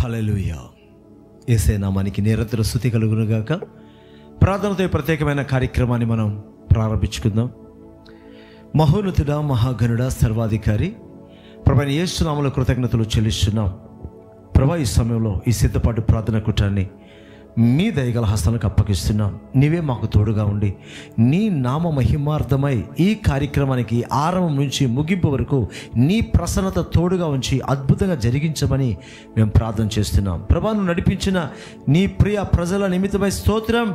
హల్లెలూయా. యేసే నామానికి నిరంతర స్తుతి కలుగునుగాక. ప్రార్థనతో ప్రత్యేకమైన కార్యక్రమాన్ని మనం ప్రారంభించుకుందాం. మహోన్నతుడా, మహాగణుడా, సర్వాధికారి ప్రభువైన యేసు నామములో కృతజ్ఞతలు చెల్లిస్తున్నాం. ప్రభా, ఈ సమయంలో ఈ సిద్ధపాటు ప్రార్థన కూటాన్ని మీ దయగల హస్తాలకు అప్పగిస్తున్నాం. నీవే మాకు తోడుగా ఉండి నీ నామ మహిమార్థమై ఈ కార్యక్రమానికి ఆరంభం నుంచి ముగింపు వరకు నీ ప్రసన్నత తోడుగా ఉంచి అద్భుతంగా జరిగించమని మేము ప్రార్థన చేస్తున్నాం. ప్రభా, నువ్వు నడిపించిన నీ ప్రియ ప్రజల నిమిత్తమై స్తోత్రం.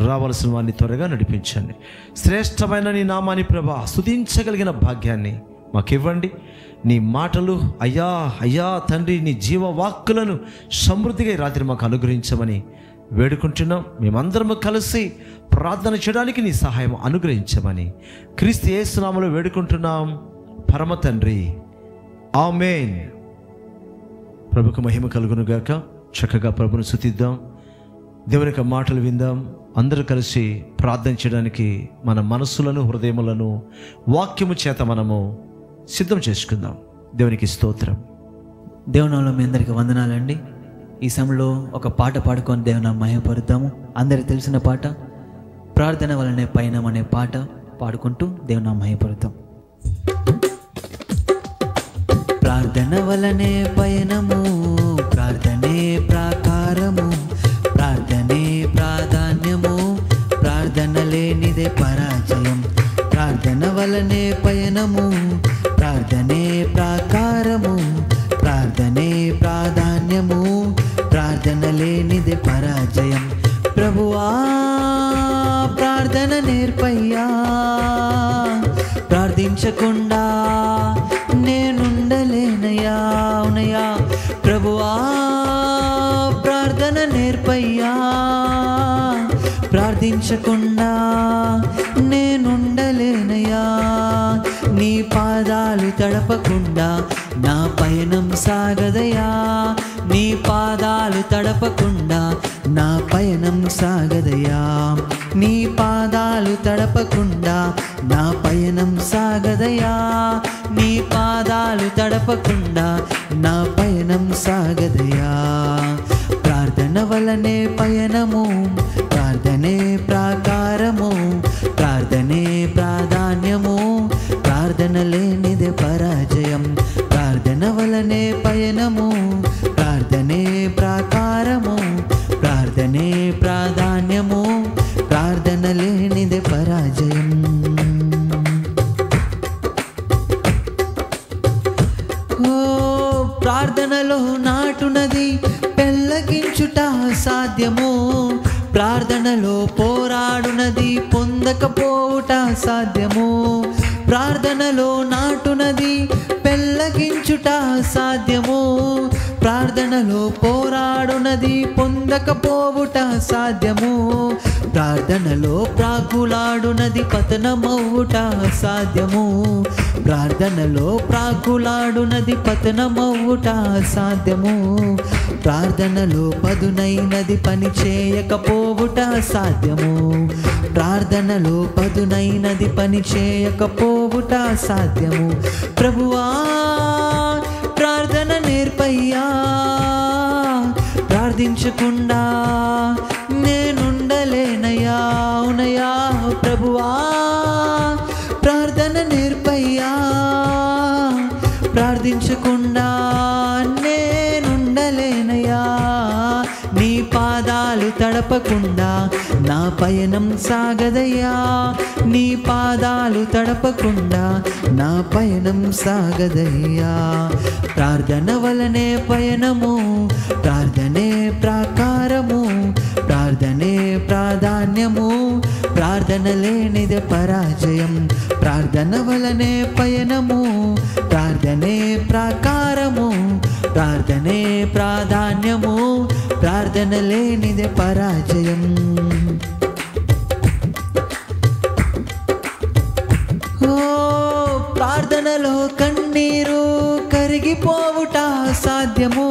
రావాల్సిన వారిని త్వరగా నడిపించండి. శ్రేష్టమైన నీ నామాన్ని ప్రభా స్తుతించగలిగిన భాగ్యాన్ని మాకివ్వండి. నీ మాటలు అయ్యా అయ్యా తండ్రి, నీ జీవవాక్కులను సమృద్ధిగా ఈ రాత్రి మాకు అనుగ్రహించమని వేడుకుంటున్నాం. మేమందరము కలిసి ప్రార్థన చేయడానికి నీ సహాయం అనుగ్రహించమని క్రీస్తు యేసు నామములో వేడుకుంటున్నాం పరమ తండ్రి, ఆమేన్. ప్రభుకు మహిమ కలుగునుగాక. చక్కగా ప్రభును స్తుతిద్దాం, దేవుని యొక్క మాటలు విందాం. అందరూ కలిసి ప్రార్థన చేయడానికి మన మనస్సులను హృదయములను వాక్యము చేత మనము సిద్ధం చేసుకుందాం. దేవునికి స్తోత్రం. దేవునామములో మీ అందరికీ వందనాలండి. ఈ సమయంలో ఒక పాట పాడుకొని దేవుని మహిమపరుద్దాము. అందరికి తెలిసిన పాట, ప్రార్థన వలనే పయనం అనే పాట పాడుకుంటూ దేవుని మహిమపరుద్దాం. ప్రార్థన వలనే పయనము, ప్రార్థనే ప్రాకారము, ప్రార్థనే ప్రాధాన్యము, ప్రార్థన లేనిదే పరాజయం. ప్రార్థన వలనే పయనము, ప్రార్థనే ప్రాకారము, ప్రార్థనే ప్రాధాన్యము, ప్రార్థన లేనిదే పరాజయం. ప్రభువా ప్రార్థన నేర్పయ్యా, ప్రార్థించకుండా నేనుండలేనయ్యా. అవునయ్యా ప్రభువా ప్రార్థన నేర్పయ్యా, ప్రార్థించకుండా నేనుండలేనయ్యా. నీ పాదాలు తడపకుండా నా పయనం సాగదయా. నీ పాదాలు తడపకుండా నా పయనం సాగదయా. నీ పాదాలు తడపకుండా నా పయనం సాగదయా. నీ పాదాలు తడపకుండా నా పయనం సాగదయా. ప్రార్థన వలనే పయనము, ప్రార్థనే ప్రాకారము, ప్రార్థనే ప్రాధాన్యము, ప్రార్థన లేనిదే పరాజయం. ప్రార్థన వలనే పయనము, ప్రార్థనే ప్రాకారము, ప్రార్థనే ప్రాధాన్యము, ప్రార్థన లేనిదే పరాజయం. ఓ ప్రార్థనలో నాటునది పెళ్ళగించుట సాధ్యము, ప్రార్థనలో పోరాడునది పొందకపోవుట సాధ్యము. ప్రార్థనలో నాటునది పెళ్ళగించుట సాధ్యము, ప్రార్థనలో పోరాడునది పొందకపోవుట సాధ్యము. ప్రార్థనలో ప్రాకులాడునది పతనమవుట సాధ్యము, ప్రార్థనలో ప్రాకులాడునది పతనమవుట సాధ్యము. ప్రార్థనలో పదునైనది పని చేయకపోవుట సాధ్యము, ప్రార్థనలో పదునైనది పని చేయకపోవుట సాధ్యము. ప్రభువా ప్రార్థన నేర్పయ్యా, ప్రార్థించకుండా నేనుండలేనయ్యా. అవునయ్యా ప్రభువా ప్రార్థన నేర్పయ్యా, ప్రార్థించకుండా నేనుండలేనయ్యా. నీ పాదాలు తడపకుండా నా పయనం సాగదయ్యా. నీ పాదాలు తడపకుండా నా పయనం సాగదయ్యా. ప్రార్థన వలనే పయనము, ప్రార్థనే ప్రాకారము, ప్రార్థనే ప్రాధాన్యము, ప్రార్థన లేనిదే పరాజయం. ప్రార్థన వలనే పయనము, ప్రార్థనే ప్రాకారము, ప్రార్థనే ప్రాధాన్యము, ప్రార్థన లేనిదే పరాజయం. ఓ ప్రార్థనలో కన్నీరు కరిగిపోవుట సాధ్యము,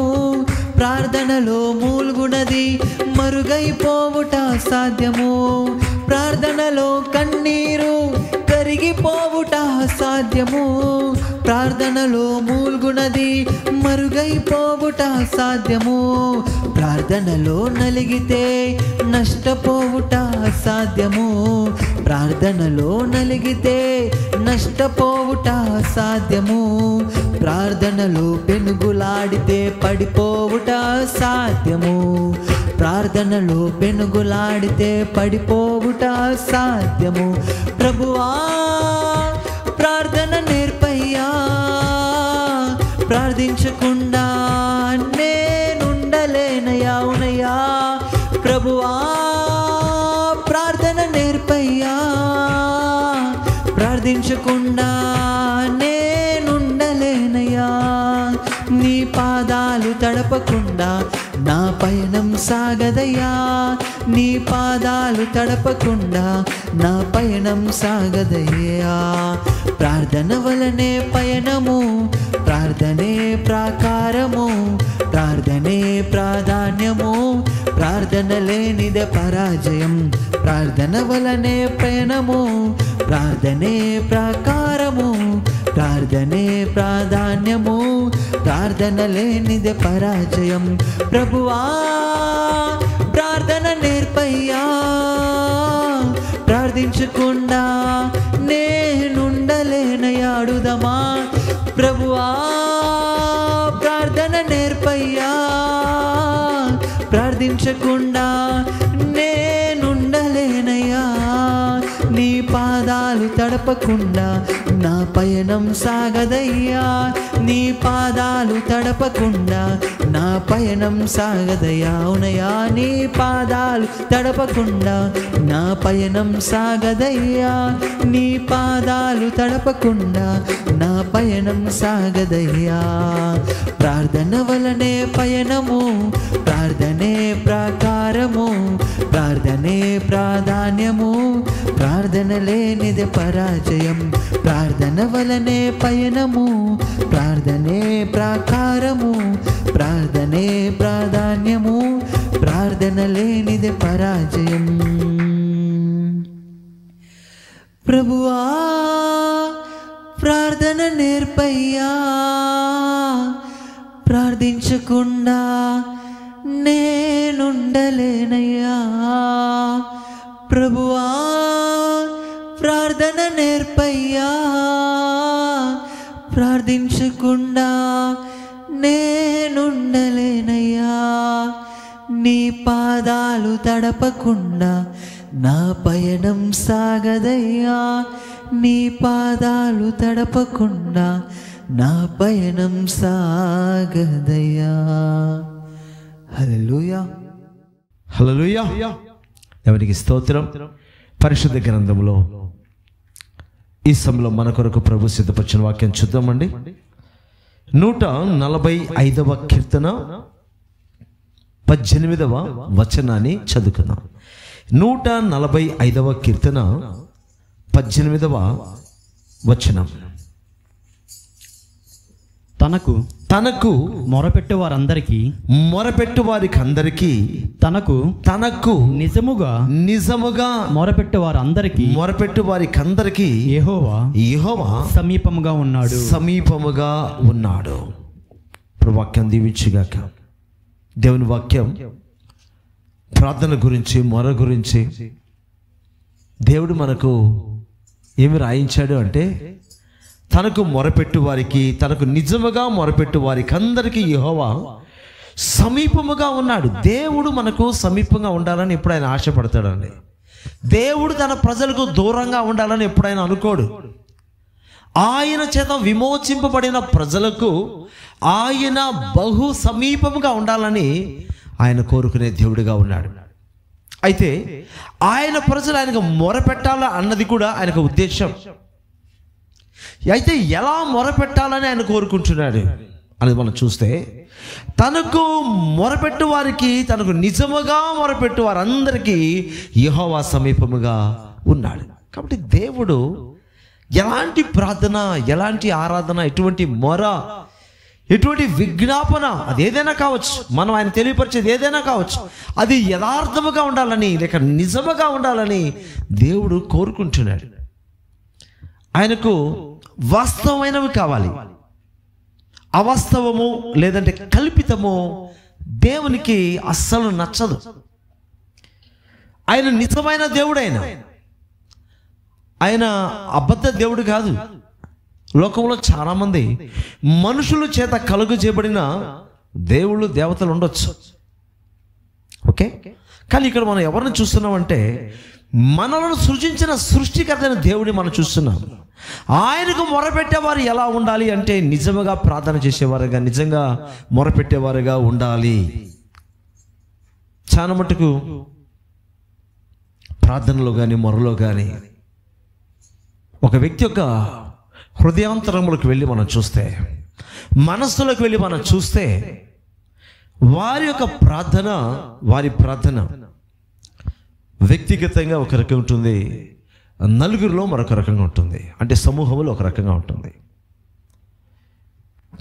ప్రార్థనలో మూల్గునది మరుగైపోవుట సాధ్యము. ప్రార్థనలో కన్నీరు తరిగిపోవుట సాధ్యము, ప్రార్థనలో మూల్గునది మరుగైపోవుట సాధ్యము. ప్రార్థనలో నలిగితే నష్టపోవుట సాధ్యము, ప్రార్థనలో నలిగితే నష్టపోవుట సాధ్యము. ప్రార్థనలో పెనుగులాడితే పడిపోవుట సాధ్యము, ప్రార్థనలో పెనుగులాడితే పడిపోవుట సాధ్యము. ప్రభువా ప్రార్థన నేర్పయ్యా, ప్రార్థించకుండా నేనుండలేనయ్యా. అవునయ్యా ప్రభువా ప్రార్థన నేర్పయ్యా, ప్రార్థించకుండా నేనుండలేనయ్యా. నీ పాదాలు తడపకుండా నా పయనం సాగదయ్యా, నీ పాదాలు తడపకుండా నా పయనం సాగదయ్యా. ప్రార్థన వలనే పయనము, ప్రార్థనే ప్రాకారము, ప్రార్థనే ప్రాధాన్యము, ప్రార్థన లేనిదే పరాజయం. ప్రార్థన వలనే పయనము, ప్రార్థనే ప్రాకారము, ప్రార్థనే ప్రాధాన్యము, ప్రార్థన లేనిదే పరాజయం. ప్రభువా ప్రార్థన నేర్పయ్యా, ప్రార్థించకుండా నేనుండలేనయ్యా. అడుగుదామా ప్రభువా ప్రార్థన నేర్పయ్యా, ప్రార్థించకుండా నేనుండలేనయ్యా. నీ పాదాలు తడపకుండా నా పయనం సాగదయ్యా, నీ పాదాలు తడపకుండా నా పయనం సాగదయ్యా. అవునయ్యా నీ పాదాలు తడపకుండా నా పయనం సాగదయ్యా, నీ పాదాలు తడపకుండా నా పయనం సాగదయ్యా. ప్రార్థన వలనే పయనము, ప్రార్థనే ప్రాకారము, ప్రార్థనే ప్రాధాన్యము, ప్రార్థన లేనిదే పరాజయం. ప్రార్థన వలనే పయనము, ప్రార్థనే ప్రాకారము, ప్రార్థనే ప్రాధాన్యము, ప్రార్థన లేనిదే పరాజయం. ప్రభువా ప్రార్థన నేర్పయ్యా, ప్రార్థించకుండా నేనుండలేనయ్యా. ప్రభువా ప్రార్థన నేర్పయ్యా, ప్రార్థించకుండా నేనుండలేనయ్యా. నీ పాదాలు తడపకుండా నా పయనం సాగదయ్యా, నీ పాదాలు తడపకుండా నా పయనం సాగదయ్యా. హల్లెలూయా హల్లెలూయా. దేవునికి స్తోత్రం. పరిశుద్ధ గ్రంథంలో ఈ సమయంలో మన కొరకు ప్రభు సిద్ధపరిచిన వాక్యం చూద్దామండి. 145వ కీర్తన 18వ వచనాన్ని చదువుకుందాం. 145వ కీర్తన 18వ వచనం. తనకు మొరపెట్టు వారికి అందరికీ తనకు నిజముగా మొరపెట్టు వారికి అందరికీ యెహోవా సమీపముగా ఉన్నాడు. వాక్యం దీవించుగాక. దేవుని వాక్యం ప్రార్థన గురించి, మొర గురించి దేవుడు మనకు ఏమి రాయించాడు అంటే, తనకు మొరపెట్టు వారికి, తనకు నిజముగా మొరపెట్టు వారికి అందరికీ యెహోవా సమీపముగా ఉన్నాడు. దేవుడు మనకు సమీపంగా ఉండాలని ఎప్పుడైనా ఆశపడతాడండి. దేవుడు తన ప్రజలకు దూరంగా ఉండాలని ఎప్పుడైనా అనుకోడు. ఆయన చేత విమోచింపబడిన ప్రజలకు ఆయన బహు సమీపముగా ఉండాలని ఆయన కోరుకునే దేవుడిగా ఉన్నాడు. అయితే ఆయన ప్రజలు ఆయనకు మొరపెట్టాలా అన్నది కూడా ఆయనకు ఉద్దేశం. అయితే ఎలా మొరపెట్టాలని ఆయన కోరుకుంటున్నాడు అనేది మనం చూస్తే, తనకు మొరపెట్టు వారికి, తనకు నిజముగా మొరపెట్టు వారందరికీ యెహోవా సమీపముగా ఉన్నాడు. కాబట్టి దేవుడు ఎలాంటి ప్రార్థన, ఎలాంటి ఆరాధన, ఎటువంటి మొర, ఎటువంటి విజ్ఞాపన, అది ఏదైనా కావచ్చు, మనం ఆయన తెలియపరిచేది ఏదైనా కావచ్చు, అది యథార్థముగా ఉండాలని, లేక నిజముగా ఉండాలని దేవుడు కోరుకుంటున్నాడు. ఆయనకు వాస్తవమైనవి కావాలి. అవాస్తవము లేదంటే కల్పితము దేవునికి అస్సలు నచ్చదు. ఆయన నిజమైన దేవుడు. ఆయన అబద్ధ దేవుడు కాదు. లోకంలో చాలామంది మనుషుల చేత కలుగు చేయబడిన దేవుళ్ళు దేవతలు ఉండొచ్చు, ఓకే. కానీ ఇక్కడ మనం ఎవరిని చూస్తున్నామంటే మనలను సృజించిన సృష్టికర్త అయిన దేవుడిని మనం చూస్తున్నాం. ఆయనకు మొరపెట్టేవారు ఎలా ఉండాలి అంటే నిజంగా ప్రార్థన చేసేవారుగా, నిజంగా మొరపెట్టేవారుగా ఉండాలి. చాలా మటుకు ప్రార్థనలో కానీ మొరలో కానీ ఒక వ్యక్తి యొక్క హృదయాంతరములకు వెళ్ళి మనం చూస్తే, మనస్సులోకి వెళ్ళి మనం చూస్తే వారి యొక్క ప్రార్థన, వారి ప్రార్థన వ్యక్తిగతంగా ఒక రకంగా ఉంటుంది, నలుగురిలో మరొక రకంగా ఉంటుంది, అంటే సమూహంలో ఒక రకంగా ఉంటుంది.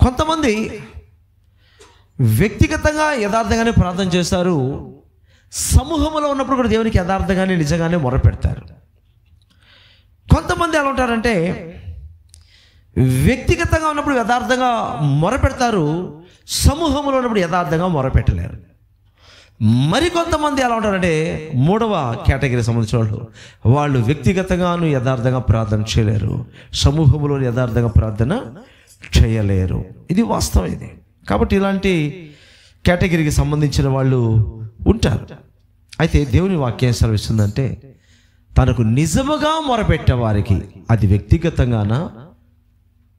కొంతమంది వ్యక్తిగతంగా యథార్థంగానే ప్రార్థన చేస్తారు, సమూహంలో ఉన్నప్పుడు కూడా దేవునికి యథార్థంగానే నిజంగానే మొరపెడతారు. కొంతమంది ఎలా ఉంటారంటే వ్యక్తిగతంగా ఉన్నప్పుడు యథార్థంగా మొరపెడతారు, సమూహంలో ఉన్నప్పుడు యథార్థంగా మొరపెట్టలేరు. మరికొంతమంది ఎలా ఉంటారంటే మూడవ కేటగిరీ సంబంధించిన వాళ్ళు వ్యక్తిగతంగాను యథార్థంగా ప్రార్థన చేయలేరు, సమూహంలో యథార్థంగా ప్రార్థన చేయలేరు. ఇది వాస్తవం. ఇది కాబట్టి ఇలాంటి కేటగిరీకి సంబంధించిన వాళ్ళు ఉంటారు. అయితే దేవుని వాక్యం సెలవిస్తుందంటే తనకు నిజముగా మొరపెట్టే వారికి, అది వ్యక్తిగతంగానా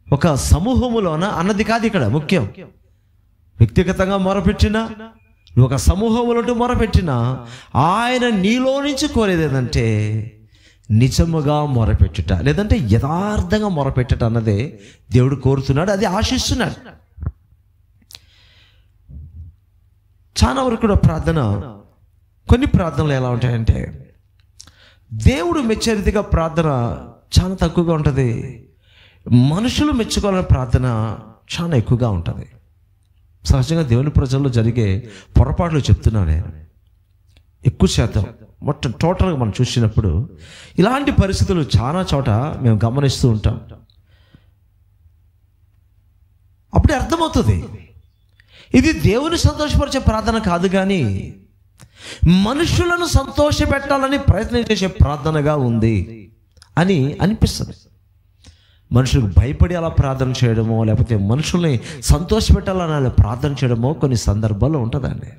ఒక సమూహములోన అన్నది కాదు ఇక్కడ ముఖ్యం. వ్యక్తిగతంగా మొరపెట్టినా, ఒక సమూహంలో మొరపెట్టినా ఆయన నీలో నుంచి కోరేది ఏంటంటే నిజముగా మొరపెట్టుట, లేదంటే యథార్థంగా మొరపెట్టుట అన్నదే దేవుడు కోరుతున్నాడు, అది ఆశిస్తున్నాడు. చాలా వరకు కూడా ప్రార్థన, కొన్ని ప్రార్థనలు ఎలా ఉంటాయంటే దేవుడు మెచ్చే రీతిగా ప్రార్థన చాలా తక్కువగా ఉంటుంది, మనుషులు మెచ్చుకోవాలనే ప్రార్థన చాలా ఎక్కువగా ఉంటుంది. సహజంగా దేవుని ప్రజల్లో జరిగే పొరపాట్లు చెప్తున్నాను నేను. ఎక్కువ శాతం మొత్తం టోటల్గా మనం చూసినప్పుడు ఇలాంటి పరిస్థితులు చాలా చోట మేము గమనిస్తూ ఉంటాం. అప్పుడే అర్థమవుతుంది ఇది దేవుని సంతోషపరిచే ప్రార్థన కాదు, కానీ మనుషులను సంతోషపెట్టాలని ప్రయత్నం చేసే ప్రార్థనగా ఉంది అని అనిపిస్తుంది. మనుషులకు భయపడి అలా ప్రార్థన చేయడమో, లేకపోతే మనుషుల్ని సంతోషపెట్టాలని అలా ప్రార్థన చేయడమో కొన్ని సందర్భాల్లో ఉంటుందండి.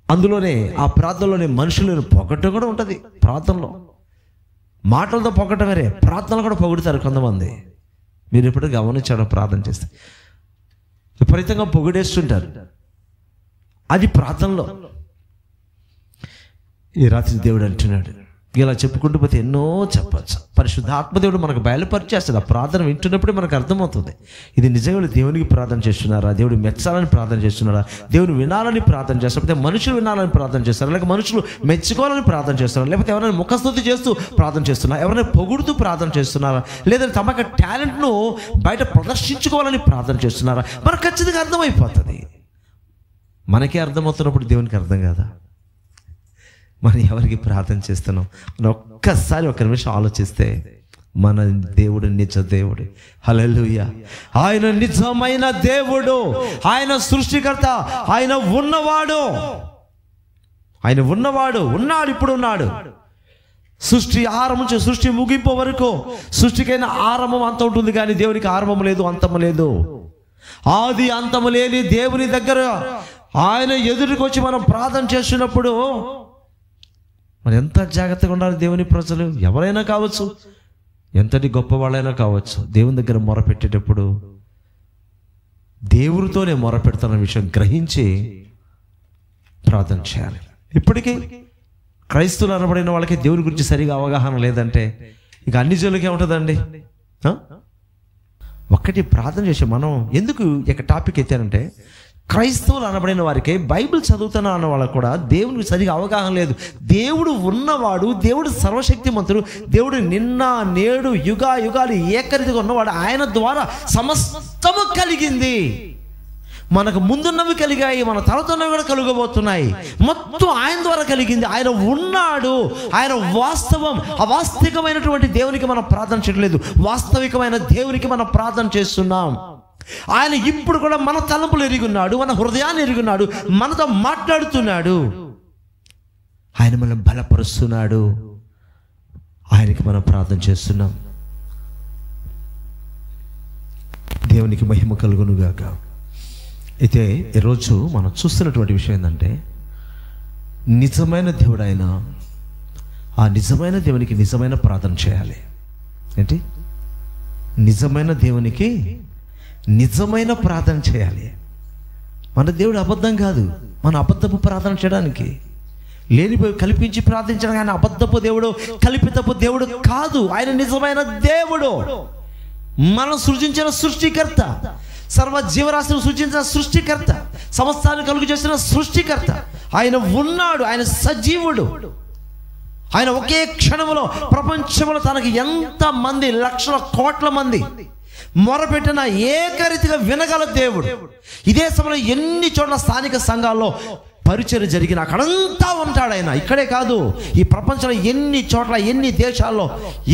అందులోనే ఆ ప్రార్థనలోనే మనుషులను పొగట్టం కూడా ఉంటుంది. ప్రార్థనలో మాటలతో పొగట్టం వేరే, ప్రార్థనలు కూడా పొగుడుతారు కొంతమంది. మీరు ఎప్పుడు గమనించాడో ప్రార్థన చేస్తే విపరీతంగా పొగిడేస్తుంటారు, అది ప్రార్థనలో. ఈ రాత్రి దేవుడు అంటున్నాడు, ఇలా చెప్పుకుంటూ పోతే ఎన్నో చెప్పచ్చు. పరిశుద్ధ ఆత్మదేవుడు మనకు బయలుపరిచేస్తాడు. ఆ ప్రార్థన వింటున్నప్పుడే మనకు అర్థమవుతుంది ఇది నిజంగా దేవునికి ప్రార్థన చేస్తున్నారా, దేవుడు మెచ్చాలని ప్రార్థన చేస్తున్నారా, దేవుడు వినాలని ప్రార్థన చేస్తారు, లేకపోతే మనుషులు వినాలని ప్రార్థన చేస్తారు, లేకపోతే మనుషులు మెచ్చుకోవాలని ప్రార్థన చేస్తున్నారు, లేకపోతే ఎవరైనా ముఖస్తుతి చేస్తూ ప్రార్థన చేస్తున్నారా, ఎవరైనా పొగుడుతూ ప్రార్థన చేస్తున్నారా, లేదా తమ యొక్క టాలెంట్ను బయట ప్రదర్శించుకోవాలని ప్రార్థన చేస్తున్నారా, మనకు ఖచ్చితంగా అర్థమైపోతుంది. మనకే అర్థమవుతున్నప్పుడు దేవునికి అర్థం కాదా? మనం ఎవరికి ప్రార్థన చేస్తున్నాం అని ఒక్కసారి ఒక్క నిమిషం ఆలోచిస్తే మన దేవుడు నిజ దేవుడు. హల్లెలూయా. ఆయన నిజమైన దేవుడు, ఆయన సృష్టికర్త, ఆయన ఉన్నవాడు, ఆయన ఉన్నవాడు, ఉన్నాడు, ఇప్పుడు ఉన్నాడు. సృష్టి ఆరంభం నుంచి సృష్టి ముగింపు వరకు సృష్టికైనా ఆరంభం అంత ఉంటుంది, కానీ దేవునికి ఆరంభం లేదు, అంతము లేదు. ఆది అంతము లేని దేవుని దగ్గర ఆయన ఎదురుకు వచ్చి మనం ప్రార్థన చేస్తున్నప్పుడు మరి ఎంత జాగ్రత్తగా ఉండాలి. దేవుని ప్రజలు ఎవరైనా కావచ్చు, ఎంతటి గొప్ప వాళ్ళైనా కావచ్చు, దేవుని దగ్గర మొరపెట్టేటప్పుడు దేవుడితోనే మొరపెడుతున్న విషయం గ్రహించి ప్రార్థన చేయాలి. ఇప్పటికీ క్రైస్తవులు అనబడిన వాళ్ళకి దేవుని గురించి సరిగా అవగాహన లేదంటే ఇక అన్ని జనులకే ఉంటుందండి. ఒక్కటి ప్రార్థన చేసే మనం ఎందుకు ఇక టాపిక్ ఎత్తానంటే క్రైస్తవులు అనబడిన వారికి, బైబిల్ చదువుతున్నా అన్న వాళ్ళకు కూడా దేవునికి సరిగా అవగాహన లేదు. దేవుడు ఉన్నవాడు, దేవుడు సర్వశక్తిమంతుడు, దేవుడు నిన్న నేడు యుగాలు ఏకరీతిగా ఉన్నవాడు, ఆయన ద్వారా సమస్తము కలిగింది. మనకు ముందున్నవి కలిగాయి, మన తరతున్నవి కూడా కలుగబోతున్నాయి. మొత్తం ఆయన ద్వారా కలిగింది. ఆయన ఉన్నాడు, ఆయన వాస్తవం. అవాస్తవికమైనటువంటి దేవునికి మనం ప్రార్థన చేయట్లేదు, వాస్తవికమైన దేవునికి మనం ప్రార్థన చేస్తున్నాం. ఆయన ఇప్పుడు కూడా మన తలంపులు ఎరిగి ఉన్నాడు, మన హృదయాన్ని ఎరిగి ఉన్నాడు, మనతో మాట్లాడుతున్నాడు. ఆయన మనం బలపరుస్తున్నాడు. ఆయనకి మనం ప్రార్థన చేస్తున్నాం. దేవునికి మహిమ కలుగునుగాక. అయితే ఈరోజు మనం చూస్తున్నటువంటి విషయం ఏంటంటే, నిజమైన దేవుడు ఆయన. ఆ నిజమైన దేవునికి నిజమైన ప్రార్థన చేయాలి. ఏంటి? నిజమైన దేవునికి నిజమైన ప్రార్థన చేయాలి. మన దేవుడు అబద్ధం కాదు. మన అబద్ధపు ప్రార్థన చేయడానికి, లేనిపోయి కల్పించి ప్రార్థించడానికి ఆయన అబద్ధపు దేవుడు, కల్పితపు దేవుడు కాదు. ఆయన నిజమైన దేవుడు, మనం సృజించిన సృష్టికర్త, సర్వ జీవరాశిని సృష్టించిన సృష్టికర్త, సమస్తాన్ని కలుగు చేసిన సృష్టికర్త. ఆయన ఉన్నాడు, ఆయన సజీవుడు. ఆయన ఒకే క్షణంలో ప్రపంచంలో తనకి ఎంతమంది లక్షల కోట్ల మంది మొరపెట్టిన ఏకరీతిగా వినగల దేవుడు. ఇదే సమయంలో ఎన్ని చోట్ల స్థానిక సంఘాల్లో పరిచయం జరిగిన అక్కడంతా ఉంటాడు ఆయన. ఇక్కడే కాదు, ఈ ప్రపంచంలో ఎన్ని చోట్ల, ఎన్ని దేశాల్లో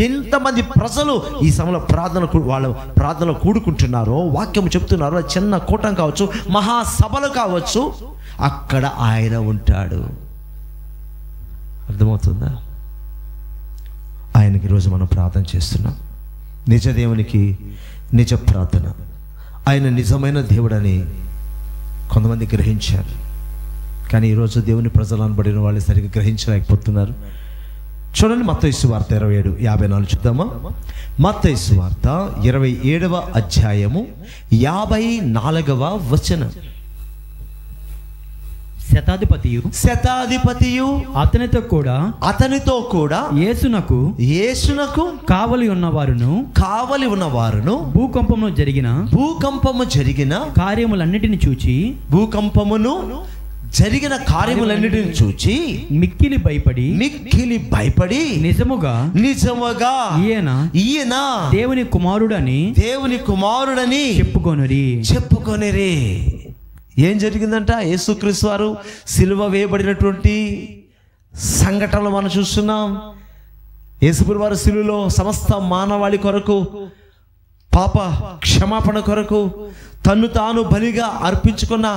ఎంతమంది ప్రజలు ఈ సమయంలో వాళ్ళ ప్రార్థనలో కూడుకుంటున్నారో, వాక్యం చెప్తున్నారో, చిన్న కూటం కావచ్చు, మహాసభలు కావచ్చు, అక్కడ ఆయన ఉంటాడు. అర్థమవుతుందా? ఆయనకి ఈరోజు మనం ప్రార్థన చేస్తున్నాం. నిజ దేవునికి నిజ ప్రార్థన. ఆయన నిజమైన దేవుడని కొంతమంది గ్రహించారు, కానీ ఈరోజు దేవుని ప్రజలు అనబడిన వాళ్ళు సరిగ్గా గ్రహించలేకపోతున్నారు. చూడండి, మత్తయి సువార్త 27:54 చూద్దామా? మత్తయి సువార్త 27వ అధ్యాయము 54వ వచనం. శతాధిపతియు అతనితో కూడా యేసునకు కావలి ఉన్నవారును భూకంపము జరిగిన కార్యములన్నిటిని చూచి జరిగిన కార్యములన్నిటిని చూచి మిక్కిలి భయపడి నిజముగా ఈయన దేవుని కుమారుడని చెప్పుకొనిరి. ఏం జరిగిందంట? యేసుక్రీస్తు వారు సిలువ వేయబడినటువంటి సంఘటనలు మనం చూస్తున్నాం. యేసుప్రభువు వారు సిలువలో సమస్త మానవాళి కొరకు, పాప క్షమాపణ కొరకు తన్ను తాను బలిగా అర్పించుకున్న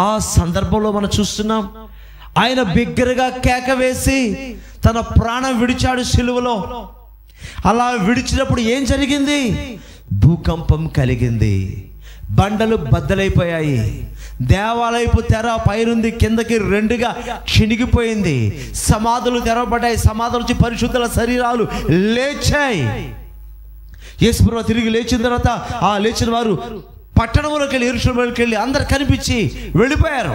ఆ సందర్భంలో మనం చూస్తున్నాం. ఆయన బిగ్గరగా కేక వేసి తన ప్రాణం విడిచాడు సిలువలో. అలా విడిచినప్పుడు ఏం జరిగింది? భూకంపం కలిగింది, బండలు బద్దలైపోయాయి, దేవాలయపు తెర పైనుంది కిందకి రెండుగా చినిగిపోయింది, సమాధులు తెరవబడ్డాయి, సమాధుల నుంచి పరిశుద్ధుల శరీరాలు లేచాయి. యేసుప్రభువు తిరిగి లేచిన తర్వాత ఆ లేచిన వారు పట్టణంలోకి వెళ్ళి, యెరూషలేములోకి వెళ్ళి అందరు కనిపించి వెళ్ళిపోయారు.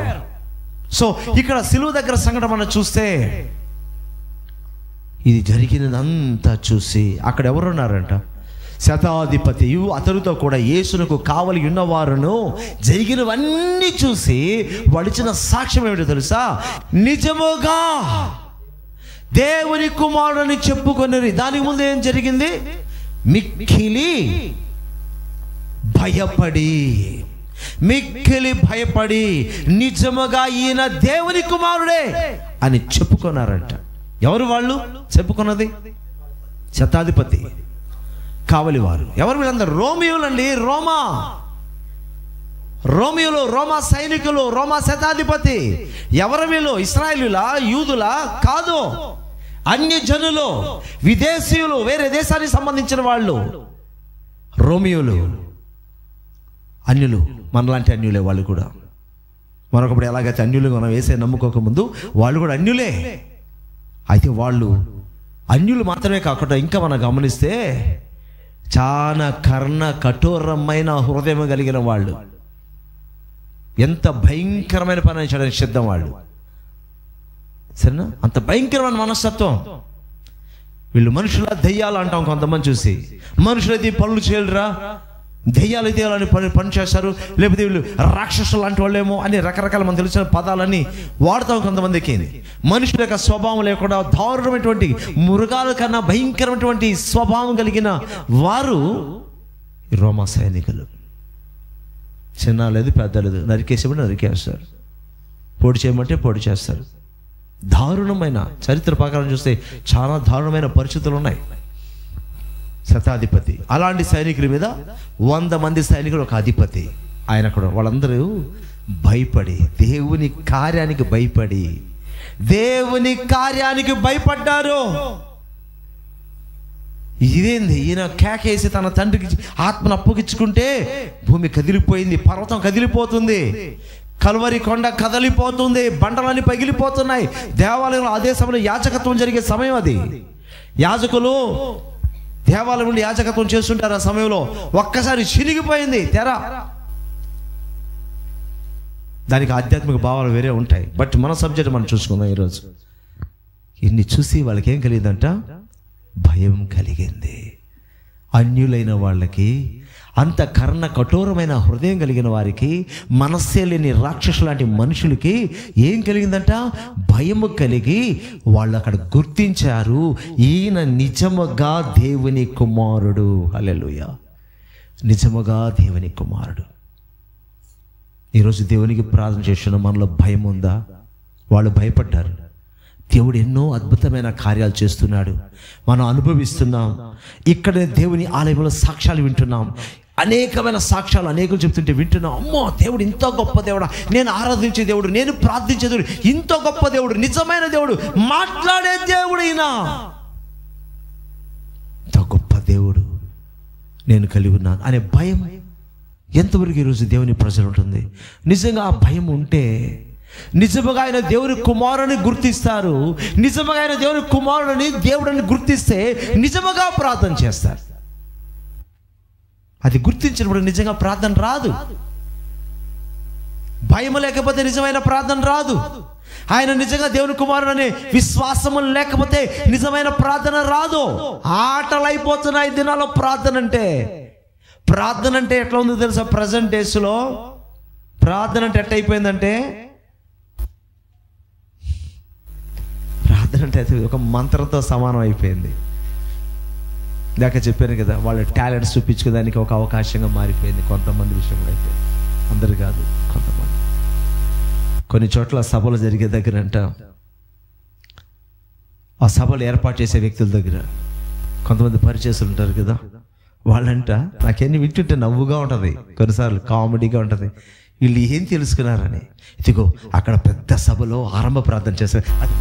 సో ఇక్కడ సిలువ దగ్గర సంఘటన మనం చూస్తే ఇది జరిగినదంతా చూసి అక్కడ ఎవరున్నారంట? శతాధిపతియు అతనితో కూడా యేసునకు కావలి ఉన్నవారును జరిగినవన్నీ చూసి వడిచిన సాక్ష్యం ఏమిటో తెలుసా? నిజముగా దేవుని కుమారుడని చెప్పుకొనిరి. దానికి ముందు ఏం జరిగింది? మిక్కిలి భయపడి నిజముగా ఈయన దేవుని కుమారుడే అని చెప్పుకున్నారంట. ఎవరు వాళ్ళు చెప్పుకున్నది? శతాధిపతి, కావలివారు. ఎవరు వీళ్ళందరూ? రోమియోలండి. రోమా సైనికులు, రోమా శతాధిపతి. ఎవరు వీళ్ళు? ఇశ్రాయేలులా, యూదులా? కాదు, అన్యజనులు, విదేశీయులు, వేరే దేశానికి సంబంధించిన వాళ్ళు. రోమియోలు అన్యులు, మనలాంటి అన్యులే వాళ్ళు కూడా. మరొకప్పుడు ఎలాగైతే అన్యులుగా మనం వేసే నమ్ముకోకముందు వాళ్ళు కూడా అన్యులే. అయితే వాళ్ళు అన్యులు మాత్రమే కాకుండా ఇంకా మనం గమనిస్తే చాలా కఠోరమైన హృదయం కలిగిన వాళ్ళు, ఎంత భయంకరమైన పని చేయడానికి సిద్ధం వాళ్ళు. సరేనా? అంత భయంకరమైన మనస్తత్వం. వీళ్ళు మనుషుల దెయ్యాలు అంటాం కొంతమంది చూసి. మనుషులైతే పనులు చేయరురా, దెయ్యాలు అయితే పని చేస్తారు, లేకపోతే వీళ్ళు రాక్షసులు లాంటి వాళ్ళేమో అని రకరకాల మనకు తెలిసిన పదాలని వాడతాం కొంతమందికి. మనుషుల యొక్క స్వభావం లేకుండా దారుణమైనటువంటి మృగాల కన్నా భయంకరమైనటువంటి స్వభావం కలిగిన వారు రోమా సైనికులు. చిన్న లేదు పెద్ద లేదు, నరికేసేమంటే నరికేస్తారు, పొడి చేయమంటే పొడి చేస్తారు. దారుణమైన చరిత్ర ప్రకారం చూస్తే చాలా దారుణమైన పరిస్థితులు ఉన్నాయి. శతాధిపతి, అలాంటి సైనికుల మీద 100 మంది సైనికులు ఒక అధిపతి, ఆయన కూడా వాళ్ళందరూ భయపడి దేవుని కార్యానికి భయపడ్డారు. ఇదేంది, ఈయన కేకేసి తన తండ్రికి ఆత్మను అప్పగించుకుంటే భూమి కదిలిపోయింది, పర్వతం కదిలిపోతుంది, కల్వరి కొండ కదిలిపోతుంది, బండలన్నీ పగిలిపోతున్నాయి. దేవాలయంలో అదే సమయంలో యాజకత్వం జరిగే సమయం అది. యాజకులు దేవాలయం నుండి యాజకత్వం చేస్తుంటారు. ఆ సమయంలో ఒక్కసారి చిరిగిపోయింది తెర. దానికి ఆధ్యాత్మిక భావాలు వేరే ఉంటాయి. బట్ మన సబ్జెక్ట్ మనం చూసుకుందాం ఈరోజు. ఇన్ని చూసి వాళ్ళకి ఏం కలిగిందంట? భయం కలిగింది. అన్యులైన వాళ్ళకి, అంత కర్ణ కఠోరమైన హృదయం కలిగిన వారికి, మనస్సే లేని రాక్షసు లాంటి మనుషులకి ఏం కలిగిందంట? భయము కలిగి వాళ్ళు అక్కడ గుర్తించారు, ఈయన నిజముగా దేవుని కుమారుడు. హల్లెలూయా, నిజముగా దేవుని కుమారుడు. ఈరోజు దేవునికి ప్రార్థన చేస్తున్న మనలో భయం ఉందా? వాళ్ళు భయపడ్డారు. దేవుడు ఎన్నో అద్భుతమైన కార్యాలు చేస్తున్నాడు, మనం అనుభవిస్తున్నాం. ఇక్కడే దేవుని ఆలయంలో సాక్ష్యాలు వింటున్నాం, అనేకమైన సాక్ష్యాలు అనేకులు చెప్తుంటే వింటున్నాం. అమ్మో, దేవుడు ఇంత గొప్ప దేవుడా, నేను ఆరాధించే దేవుడు, నేను ప్రార్థించే దేవుడు, ఇంత గొప్ప దేవుడు, నిజమైన దేవుడు, మాట్లాడే దేవుడు, ఈయన ఇంత గొప్ప దేవుడు నేను కలిగి ఉన్నాను అనే భయం ఎంతవరకు ఈరోజు దేవుని ప్రజలు ఉంటుంది? నిజంగా ఆ భయం ఉంటే నిజముగా ఆయన దేవుని కుమారుని గుర్తిస్తారు. నిజముగా ఆయన దేవుని కుమారుని దేవుడిని గుర్తిస్తే నిజముగా ప్రార్థన చేస్తారు. అది గుర్తించినప్పుడు నిజంగా ప్రార్థన రాదు. భయం లేకపోతే నిజమైన ప్రార్థన రాదు. ఆయన నిజంగా దేవుని కుమారుడు అనే విశ్వాసము లేకపోతే నిజమైన ప్రార్థన రాదు. ఆటలు అయిపోతున్నాయి దినాల్లో ప్రార్థన అంటే ఎట్లా ఉందో తెలుసా? ప్రజెంట్ డేస్లో ప్రార్థన అంటే ఎట్లా అయిపోయిందంటే, ప్రార్థన అంటే ఒక మంత్రంతో సమానం అయిపోయింది. ఇందాక చెప్పాను కదా, వాళ్ళ టాలెంట్స్ చూపించుకోవడానికి ఒక అవకాశంగా మారిపోయింది కొంతమంది విషయంలో. అయితే అందరు కాదు, కొంతమంది. కొన్ని చోట్ల సభలు జరిగే దగ్గర అంట, ఆ సభలు ఏర్పాటు చేసే వ్యక్తుల దగ్గర కొంతమంది పరిచయస్తులు ఉంటారు కదా, వాళ్ళంట నాకెన్ని వింటుంటే నవ్వుగా ఉంటుంది, కొన్నిసార్లు కామెడీగా ఉంటుంది. వీళ్ళు ఏం తెలుసుకున్నారని, ఇదిగో అక్కడ పెద్ద సభలో ఆరంభ ప్రార్థన చేస్తారు, అది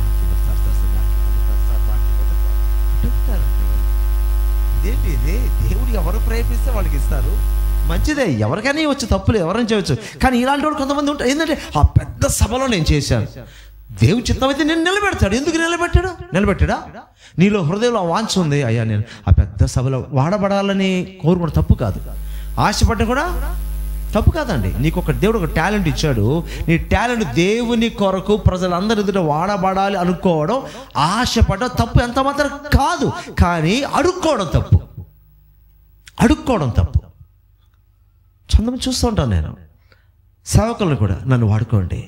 ఇదేంటి ఇది, దేవుడు ఎవరు ప్రయత్నిస్తే వాళ్ళకి ఇస్తారు, మంచిదే, ఎవరికైనా ఇవ్వచ్చు, తప్పులేదు, ఎవరైనా చేయవచ్చు. కానీ ఇలాంటి వాడు కొంతమంది ఉంటారు, ఏంటంటే ఆ పెద్ద సభలో నేను చేశాను, దేవుని చిత్తం అయితే నేను నిలబెడతాడు. ఎందుకు నిలబెట్టాడా? నీలో హృదయంలో వాంఛ ఉంది, అయ్యా నేను ఆ పెద్ద సభలో వాడబడాలని కోరుకోవడం తప్పు కాదు, ఆశపడ్డం కూడా తప్పు కాదండి. నీకు ఒక దేవుడు ఒక టాలెంట్ ఇచ్చాడు, నీ టాలెంట్ దేవుని కొరకు ప్రజలందరి ఎదుట వాడబడాలి అనుకోవడం, ఆశపడడం తప్పు ఎంత మాత్రం కాదు. కానీ అడుక్కోవడం తప్పు. చందం చూస్తూ ఉంటాను నేను, సేవకులను కూడా, నన్ను వాడుకోండి.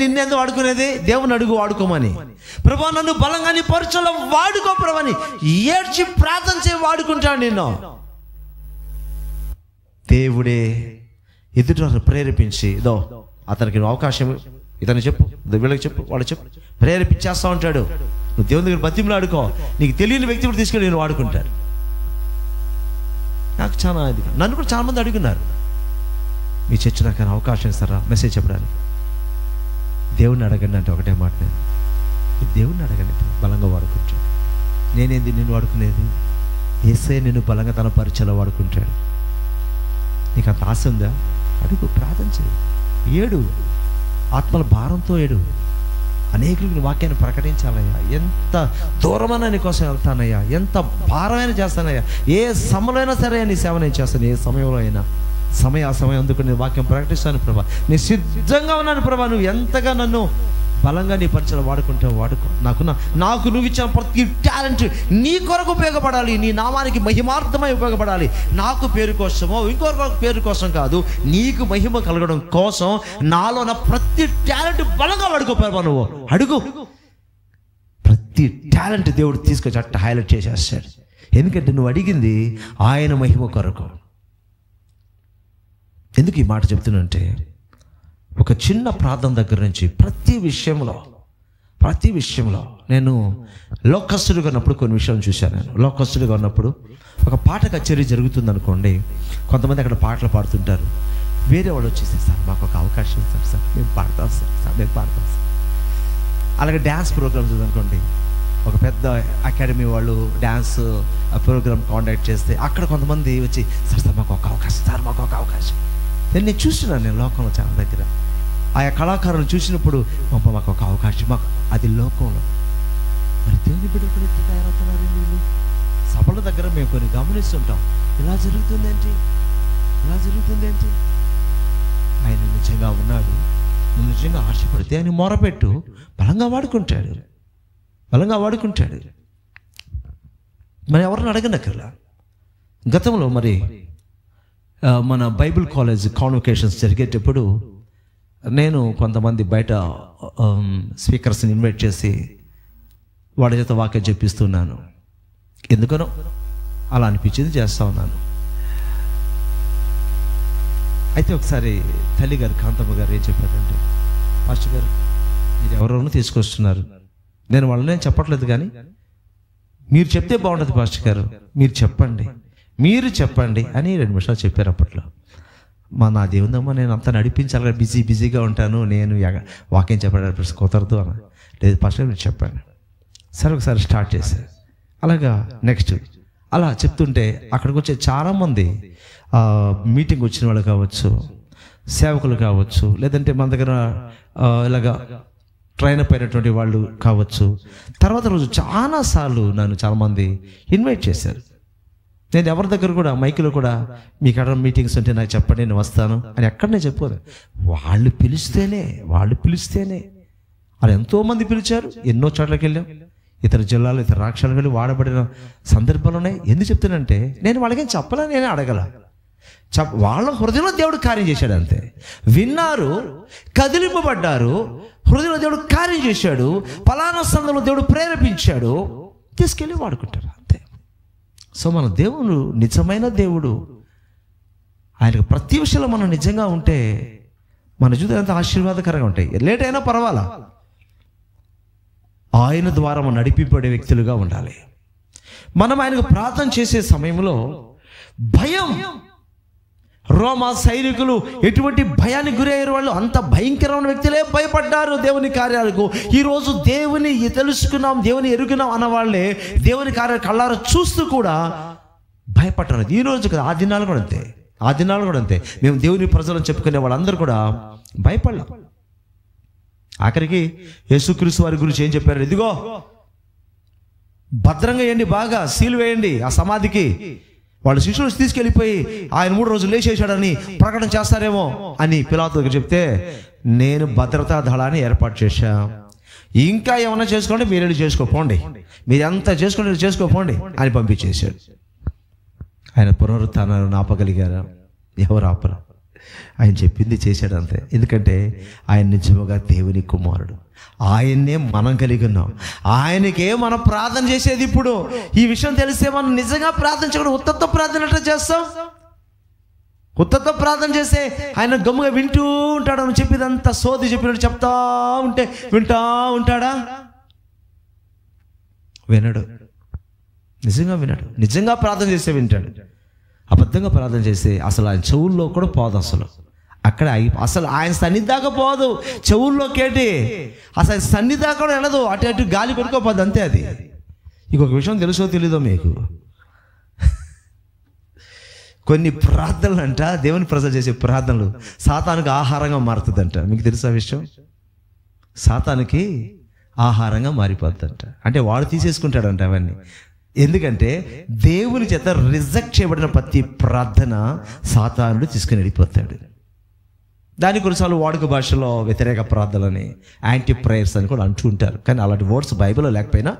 నిన్నెందుకు వాడుకునేది? దేవుని అడుగు వాడుకోమని. ప్రభా నన్ను బలంగా నీ పరీక్షలో వాడుకో ప్రభాని ఏడ్చి ప్రార్థన చేసి వాడుకుంటాను నిన్ను. దేవుడే ఎదుట ప్రేరేపించి, ఇదో అతనికి అవకాశం, ఇతను చెప్పు, వీళ్ళకి చెప్పు, వాళ్ళు చెప్పు, ప్రేరేపించేస్తూ ఉంటాడు. నువ్వు దేవుని దగ్గర బతిమలు ఆడుకో, నీకు తెలియని వ్యక్తి కూడా తీసుకెళ్ళి నేను వాడుకుంటాడు. నాకు చాలా ఇది, నన్ను కూడా చాలా మంది అడుగున్నారు, మీ చర్చ నాకు అవకాశం ఇస్తారా మెసేజ్ చెప్పడానికి? దేవుణ్ణి అడగండి అంటే ఒకటే మాట, నేను దేవుణ్ణి అడగండి, బలంగా వాడుకుంటాడు. నేనేంది నిన్ను వాడుకునేది? యేసయ్య నిన్ను బలంగా తన పరిచయలో వాడుకుంటాడు. నీకు అంత ఆశ ఉందా? అడుగు, ప్రార్థన చేయి, ఏడు, ఆత్మల భారంతో ఏడు. అనేకులకు వాక్యాన్ని ప్రకటించాలయ్యా, ఎంత దూరమైనా నీ కోసం వెళ్తానయ్యా, ఎంత భారమైనా చేస్తానయ్యా, ఏ సమయంలో సరే నీ సేవ నేను చేస్తాను, ఏ సమయంలో అయినా సమయం అందుకు నేను వాక్యం ప్రకటిస్తాను ప్రభా, నేను సిద్ధంగా ఉన్నాను ప్రభా, నువ్వు ఎంతగా నన్ను బలంగా నీ పరిచయం వాడుకో. నాకు నువ్వు ఇచ్చిన ప్రతి టాలెంట్ నీ కొరకు ఉపయోగపడాలి, నీ నామానికి మహిమార్థమై ఉపయోగపడాలి. నాకు పేరు కోసమో ఇంకొకరికి పేరు కోసం కాదు, నీకు మహిమ కలగడం కోసం నాలో నా ప్రతి టాలెంట్ బలంగా వాడుకోపోయావా? నువ్వు అడుగు, ప్రతి టాలెంట్ దేవుడు తీసుకొచ్చి అట్ట హైలైట్ చేసేస్తాడు. ఎందుకంటే నువ్వు అడిగింది ఆయన మహిమ కొరకు. ఎందుకు ఈ మాట చెప్తున్నంటే, ఒక చిన్న ప్రార్థన దగ్గర నుంచి ప్రతి విషయంలో నేను లోకస్తుడిగా ఉన్నప్పుడు కొన్ని విషయాలు చూశాను. నేను లోకస్తుడిగా ఉన్నప్పుడు ఒక పాట కచేరీ జరుగుతుంది అనుకోండి, కొంతమంది అక్కడ పాటలు పాడుతుంటారు. వేరే వాళ్ళు వచ్చేసి, సార్ మాకు ఒక అవకాశం ఇస్తారు సార్, మేము పాడతాం సార్ మేము పాడతాం సార్. అలాగే డ్యాన్స్ ప్రోగ్రామ్స్ అనుకోండి, ఒక పెద్ద అకాడమీ వాళ్ళు డ్యాన్స్ ప్రోగ్రామ్ కాంటాక్ట్ చేస్తే అక్కడ కొంతమంది వచ్చి, సార్ మాకు ఒక అవకాశం సార్, మాకు ఒక అవకాశం. నేను చూస్తున్నాను, నేను లోకంలో చాలా దగ్గర ఆయా కళాకారులు చూసినప్పుడు, మాకు ఒక అవకాశం, మాకు అది లోకంలో. మరి దేవుని బిడ్డలు ఎట్లా తయారవుతున్నారు వీళ్ళు? సభల దగ్గర మేము కొన్ని గమనిస్తుంటాం, ఇలా జరుగుతుందేంటి? ఆయన నిజంగా ఉన్నాడు, నువ్వు నిజంగా ఆశపడితే ఆయన మొరపెట్టు, బలంగా వాడుకుంటాడు. మరి ఎవరిని అడగనక్కర్లా. గతంలో మరి మన బైబిల్ కాలేజ్ కాన్వకేషన్స్ జరిగేటప్పుడు నేను కొంతమంది బయట స్పీకర్స్ని ఇన్వైట్ చేసి వాడి చేత వాక్యం చెప్పిస్తున్నాను. ఎందుకనో అలా అనిపించింది, చేస్తూ ఉన్నాను. అయితే ఒకసారి తల్లి గారు, కాంతమ్మ గారు ఏం చెప్పారంటే, పాస్టర్ గారు మీరు ఎవరెవరినో తీసుకొస్తున్నారు, నేను వాళ్ళని చెప్పట్లేదు, కానీ మీరు చెప్తే బాగుంటుంది పాస్టర్ గారు, మీరు చెప్పండి అని 2 నిమిషాలు చెప్పారు. అప్పట్లో నా దేవుందమ్మా, నేను అంతా నడిపించాలి, బిజీగా ఉంటాను, నేను వాక్యం చెప్పడానికి కుదరదు అన్న. లేదు పాస్టర్ గారు మీరు చెప్పండి. సరే ఒకసారి స్టార్ట్ చేశారు. అలాగా నెక్స్ట్ అలా చెప్తుంటే అక్కడికి వచ్చే చాలామంది మీటింగ్ వచ్చిన వాళ్ళు కావచ్చు, సేవకులు కావచ్చు, లేదంటే మన దగ్గర ఇలాగా ట్రైన్ అప్ అయినటువంటి వాళ్ళు కావచ్చు. తర్వాత రోజు చాలాసార్లు నన్ను చాలామంది ఇన్వైట్ చేశారు. నేను ఎవరి దగ్గర కూడా మైకులో కూడా, మీకు ఎక్కడ మీటింగ్స్ ఉంటే నాకు చెప్పండి, నేను వస్తాను అని ఎక్కడనే చెప్పాను. వాళ్ళు పిలిస్తేనే వాళ్ళు ఎంతోమంది పిలిచారు, ఎన్నో చోట్లకి వెళ్ళాం, ఇతర జిల్లాలు, ఇతర రాష్ట్రాలకు వెళ్ళి వాడబడిన సందర్భాలు ఉన్నాయి. ఎందుకు చెప్తానంటే, నేను వాళ్ళకేం చెప్పలే, నేనే అడగల. వాళ్ళ హృదయంలో దేవుడు కార్యం చేశాడు అంతే. విన్నారు, కదిలింపబడ్డారు, హృదయంలో దేవుడు కార్యం చేశాడు, పలానా సందర్భంలో దేవుడు ప్రేరేపించాడు, తీసుకెళ్ళి వాడుకుంటారు అంతే. సో మన దేవుడు నిజమైన దేవుడు. ఆయనకు ప్రతి విషయంలో మనం నిజంగా ఉంటే మన జీవితం ఎంత ఆశీర్వాదకరంగా ఉంటాయి. లేట్ అయినా పర్వాలా, ఆయన ద్వారా మనం నడిపింపడే వ్యక్తులుగా ఉండాలి. మనం ఆయనకు ప్రార్థన చేసే సమయంలో భయం, రోమా సైనికులు ఎటువంటి భయానికి గురయ్యారు, వాళ్ళు అంత భయంకరమైన వ్యక్తులే భయపడ్డారు దేవుని కార్యాలకు. ఈరోజు దేవుని తెలుసుకున్నాం, దేవుని ఎరుగున్నాం అన్న వాళ్ళే దేవుని కార్యాలు కళ్ళారా చూస్తూ కూడా భయపడ్డారు. ఈరోజు కదా, ఆ దినాలు కూడా అంతే. మేము దేవుని ప్రజలను చెప్పుకునే వాళ్ళందరూ కూడా భయపడలేం. ఆఖరికి యేసుక్రీస్తు వారి గురించి ఏం చెప్పారు? ఇదిగో భద్రంగా వేయండి, బాగా సీలు వేయండి ఆ సమాధికి. వాళ్ళు శిష్యులు తీసుకెళ్ళిపోయి ఆయన 3 రోజులు లేచేశాడని ప్రకటన చేస్తారేమో అని పిలాతు దగ్గర చెప్తే, నేను భద్రతా దళాన్ని ఏర్పాటు చేశా, ఇంకా ఏమన్నా చేసుకోండి మీరు చేసుకోపోండి, మీరు ఎంత చేసుకోపోండి అని పంపించేశాడు. ఆయన పునరుత్థానాన్ని ఆపగలిగారా? ఎవరు ఆపరు. ఆయన చెప్పింది చేశాడు అంతే. ఎందుకంటే ఆయన నిజముగా దేవుని కుమారుడు. ఆయన్నే మనం కలిగి ఉన్నాం. ఆయనకే మనం ప్రార్థన చేసేది. ఇప్పుడు ఈ విషయం తెలిస్తే మనం నిజంగా ప్రార్థన చేయడం, ఉత్తత్వ ప్రార్థన ఎట్లా చేస్తాం? ఉత్తత్వ ప్రార్థన చేస్తే ఆయన గమ్ముగా వింటూ ఉంటాడు. అని చెప్పిదంతా సోది చెప్పినట్టు చెప్తా ఉంటే వింటా ఉంటాడా? వినడు. నిజంగా వినడు. నిజంగా ప్రార్థన చేస్తే వింటాడు. అబద్ధంగా ప్రార్థన చేస్తే అసలు ఆయన చెవుల్లో కూడా పోదు. అసలు ఆయన సన్నిధాకా పోదు, చెవుల్లోకేటి అసలు సన్నిధాకా కూడా వెళ్ళదు. అటు గాలి పెట్టుకోపోద్దు అంతే. అది ఇంకొక విషయం తెలుసో తెలీదో మీకు, కొన్ని ప్రార్థనలు అంట, దేవుని ప్రజలు చేసే ప్రార్థనలు సాతానుకి ఆహారంగా మారుతుందంట. మీకు తెలుసా విషయం? సాతానుకి ఆహారంగా మారిపోద్దంట. అంటే వాడు తీసేసుకుంటాడంట అవన్నీ. ఎందుకంటే దేవుని చేత రిజెక్ట్ చేయబడిన ప్రతి ప్రార్థన సాతానుడు తీసుకుని వెళ్ళిపోతాడు. దాని కొన్నిసార్లు వాడుక భాషలో వ్యతిరేక ప్రార్థనలని, యాంటీ ప్రేయర్స్ అని కూడా అంటూ ఉంటారు. కానీ అలాంటి వర్డ్స్ బైబిల్లో లేకపోయినా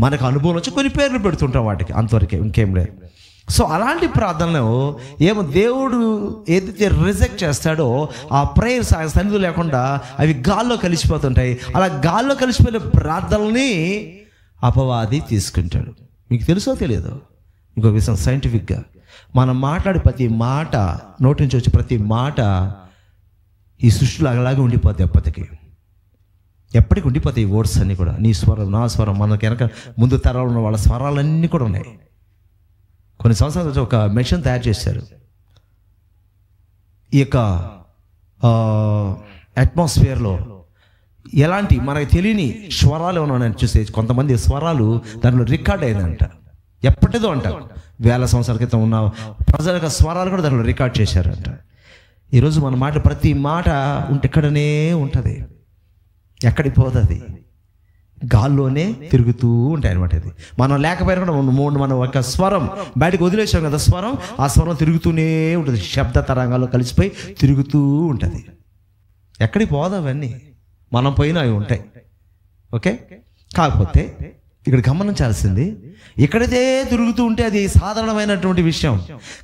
మనకు అనుభవం వచ్చి కొన్ని పేర్లు పెడుతుంటాం వాటికి, అంతవరకే, ఇంకేం లేదు. సో అలాంటి ప్రార్థనలు ఏమో దేవుడు ఏదైతే రిజెక్ట్ చేస్తాడో ఆ ప్రేయర్స్ ఆయన సన్నిధి లేకుండా అవి గాల్లో కలిసిపోతుంటాయి. అలా గాల్లో కలిసిపోయిన ప్రార్థనల్ని అపవాది తీసుకుంటాడు. మీకు తెలుసో తెలియదు ఇంకొక విషయం, సైంటిఫిక్గా మనం మాట్లాడే ప్రతి మాట, నోటి నుంచి వచ్చే ప్రతి మాట ఈ సృష్టిలో అలాగే ఉండిపోద్ది. ఎప్పటికి ఉండిపోతాయి ఈ వర్డ్స్ అన్నీ కూడా. నీ స్వరం, నా స్వరం, మనకి వెనక ముందు తరాలు ఉన్న వాళ్ళ స్వరాలన్నీ కూడా ఉన్నాయి. కొన్ని సంవత్సరాల నుంచి ఒక మెషిన్ తయారు చేశారు. ఈ యొక్క అట్మాస్ఫియర్లో ఎలాంటి మనకు తెలియని స్వరాలు ఏమన్నా చూస్తే కొంతమంది స్వరాలు దాంట్లో రికార్డ్ అయిందంట. ఎప్పటిదో అంట, వేల సంవత్సరాల క్రితం ఉన్న ప్రజల యొక్క స్వరాలు కూడా దాంట్లో రికార్డ్ చేశారంట. ఈరోజు మన మాట, ప్రతి మాట ఇక్కడనే ఉంటుంది, ఎక్కడికి పోతుంది, గాల్లోనే తిరుగుతూ ఉంటాయి అనమాట. ఇది మనం లేకపోయినా కూడా మనం ఒక స్వరం బయటకు వదిలేసాం కదా, స్వరం, ఆ స్వరం తిరుగుతూనే ఉంటుంది, శబ్ద తరంగాల్లో కలిసిపోయి తిరుగుతూ ఉంటుంది. ఎక్కడికి పోదు అవన్నీ, మనం పోయినా అవి ఉంటాయి. ఓకే, కాకపోతే ఇక్కడ గమనించాల్సింది, ఇక్కడైతే తిరుగుతూ ఉంటే అది సాధారణమైనటువంటి విషయం.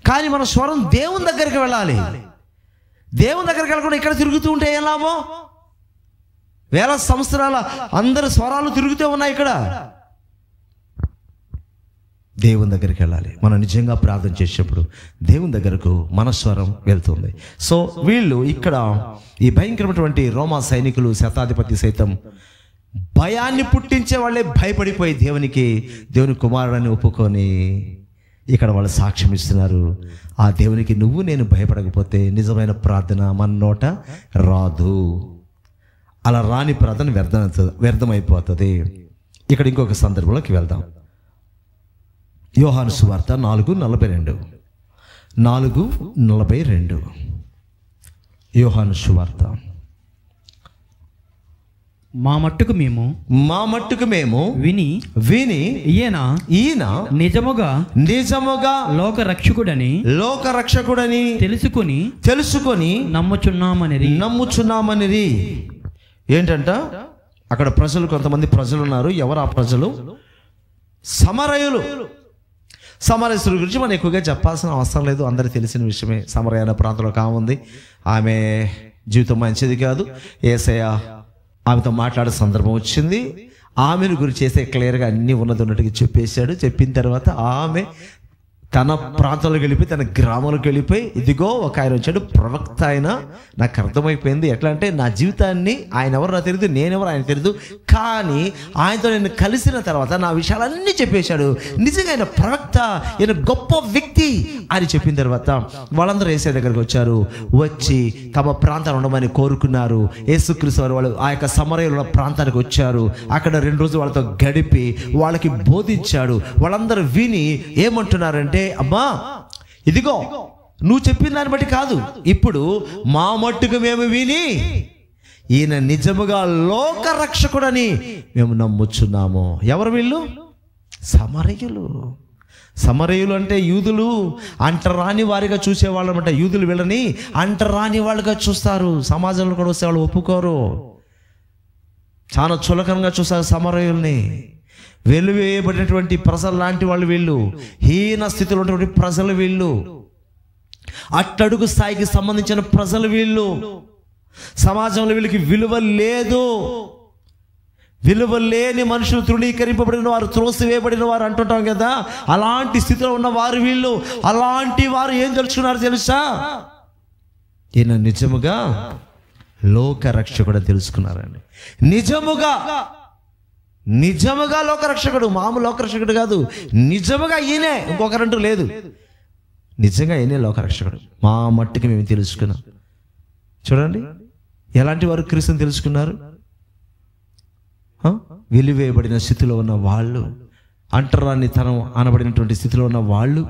కానీ మన స్వరం దేవుని దగ్గరికి వెళ్ళాలి. దేవుని దగ్గరికి వెళ్ళకుండా ఇక్కడ తిరుగుతూ ఉంటే ఏం లాభం? వేల సంవత్సరాల అందరి స్వరాలు తిరుగుతూ ఉన్నాయి ఇక్కడ. దేవుని దగ్గరికి వెళ్ళాలి. మనం నిజంగా ప్రార్థన చేసేటప్పుడు దేవుని దగ్గరకు మన స్వరం వెళ్తుంది. సో వీళ్ళు ఇక్కడ ఈ భయంకరమైనటువంటి రోమా సైనికులు, శతాధిపతి సైతం భయాన్ని పుట్టించే వాళ్ళే భయపడిపోయి దేవుని కుమారుడని ఒప్పుకొని ఇక్కడ వాళ్ళు సాక్ష్యం ఇస్తున్నారు. ఆ దేవునికి నువ్వు నేను భయపడకపోతే నిజమైన ప్రార్థన మన నోట రాదు. అలా రాని ప్రార్థన వ్యర్థమైపోతుంది. ఇక్కడ ఇంకొక సందర్భంలోకి వెళ్దాం. యోహాను సువార్త 4:42. 4:42 యోహాను సువార్త. మా మట్టుకు మేము విని ఈయన నిజముగా లోక రక్షకుడని తెలుసుకొని నమ్ముచున్నామనిరి. ఏంటంట, అక్కడ ప్రజలు, కొంతమంది ప్రజలు ఉన్నారు. ఎవరు ఆ ప్రజలు? సమరయులు. సమరయుల గురించి మనం ఎక్కువగా చెప్పాల్సిన అవసరం లేదు, అందరికీ తెలిసిన విషయమే. సమరయ అనే ప్రాంతంలో కాముంది. ఆమె జీవితం మంచిది కాదు. యేసయ్య ఆమెతో మాట్లాడే సందర్భం వచ్చింది. ఆమెను గురించి చేసే క్లియర్గా అన్నీ ఉన్నట్టుగా చెప్పేశాడు. చెప్పిన తర్వాత ఆమె తన ప్రాంతంలోకి వెళ్ళిపోయి, తన గ్రామంలోకి వెళ్ళిపోయి, ఇదిగో ఒక ఆయన వచ్చాడు, ప్రవక్త ఆయన. నాకు అర్థమైపోయింది. ఎట్లా అంటే, నా జీవితాన్ని ఆయన ఎవరు నాకు తెలియదు, నేనెవరు ఆయన తెలియదు, కానీ ఆయనతో నేను కలిసిన తర్వాత నా విషయాలన్నీ చెప్పేశాడు. నిజంగా ఆయన ప్రవక్త, ఈయన గొప్ప వ్యక్తి అని చెప్పిన తర్వాత వాళ్ళందరూ యేసయ్య దగ్గరికి వచ్చారు. వచ్చి తమ ప్రాంతాన్ని ఉండమని కోరుకున్నారు. యేసుక్రీస్తు వారు వాళ్ళు ఆ యొక్క సమరయులు ఉన్న ప్రాంతానికి వచ్చారు. అక్కడ 2 రోజులు వాళ్ళతో గడిపి వాళ్ళకి బోధించాడు. వాళ్ళందరూ విని ఏమంటున్నారంటే, అమ్మా ఇదిగో నువ్వు చెప్పిన దాన్ని బట్టి కాదు, ఇప్పుడు మా మట్టుకు మేము విని ఈయన నిజముగా లోక రక్షకుడని మేము నమ్ముచున్నాము. ఎవరు వీళ్ళు? సమరయులు. సమరయులు అంటే యూదులు అంటరాని వారిగా చూసేవాళ్ళు అనమాట. యూదులు వీళ్ళని అంటరాని వాళ్ళుగా చూస్తారు. సమాజంలో కూడా వస్తే వాళ్ళు ఒప్పుకోరు, చాలా చులకనగా చూస్తారు సమరయుల్ని. వెలువేయబడినటువంటి ప్రజలు లాంటి వాళ్ళు వీళ్ళు. హీన స్థితిలో ఉన్నటువంటి ప్రజలు వీళ్ళు. అట్టడుగు స్థాయికి సంబంధించిన ప్రజలు వీళ్ళు. సమాజంలో వీళ్ళకి విలువ లేదు. విలువ లేని మనుషులు, తృణీకరింపబడిన వారు, త్రోసివేయబడిన వారు అంటుంటాం కదా, అలాంటి స్థితిలో ఉన్న వారు వీళ్ళు. అలాంటి వారు ఏం తెలుసుకున్నారు తెలుసా? ఈయన నిజముగా లోక రక్షకుడు తెలుసుకున్నారండి. నిజముగా లోకరక్షకుడు, మామూలు లోకరక్షకుడు కాదు, నిజముగా ఈయనే, ఇంకొకరంటూ లేదు. నిజంగా ఈయనే లోకరక్షకుడు. మా మట్టుకు మేము తెలుసుకున్నాం. చూడండి ఎలాంటి వారు క్రీస్తుని తెలుసుకున్నారు. వెలివేయబడిన స్థితిలో ఉన్న వాళ్ళు, అంటరాని తనం అనబడినటువంటి స్థితిలో ఉన్న వాళ్ళు,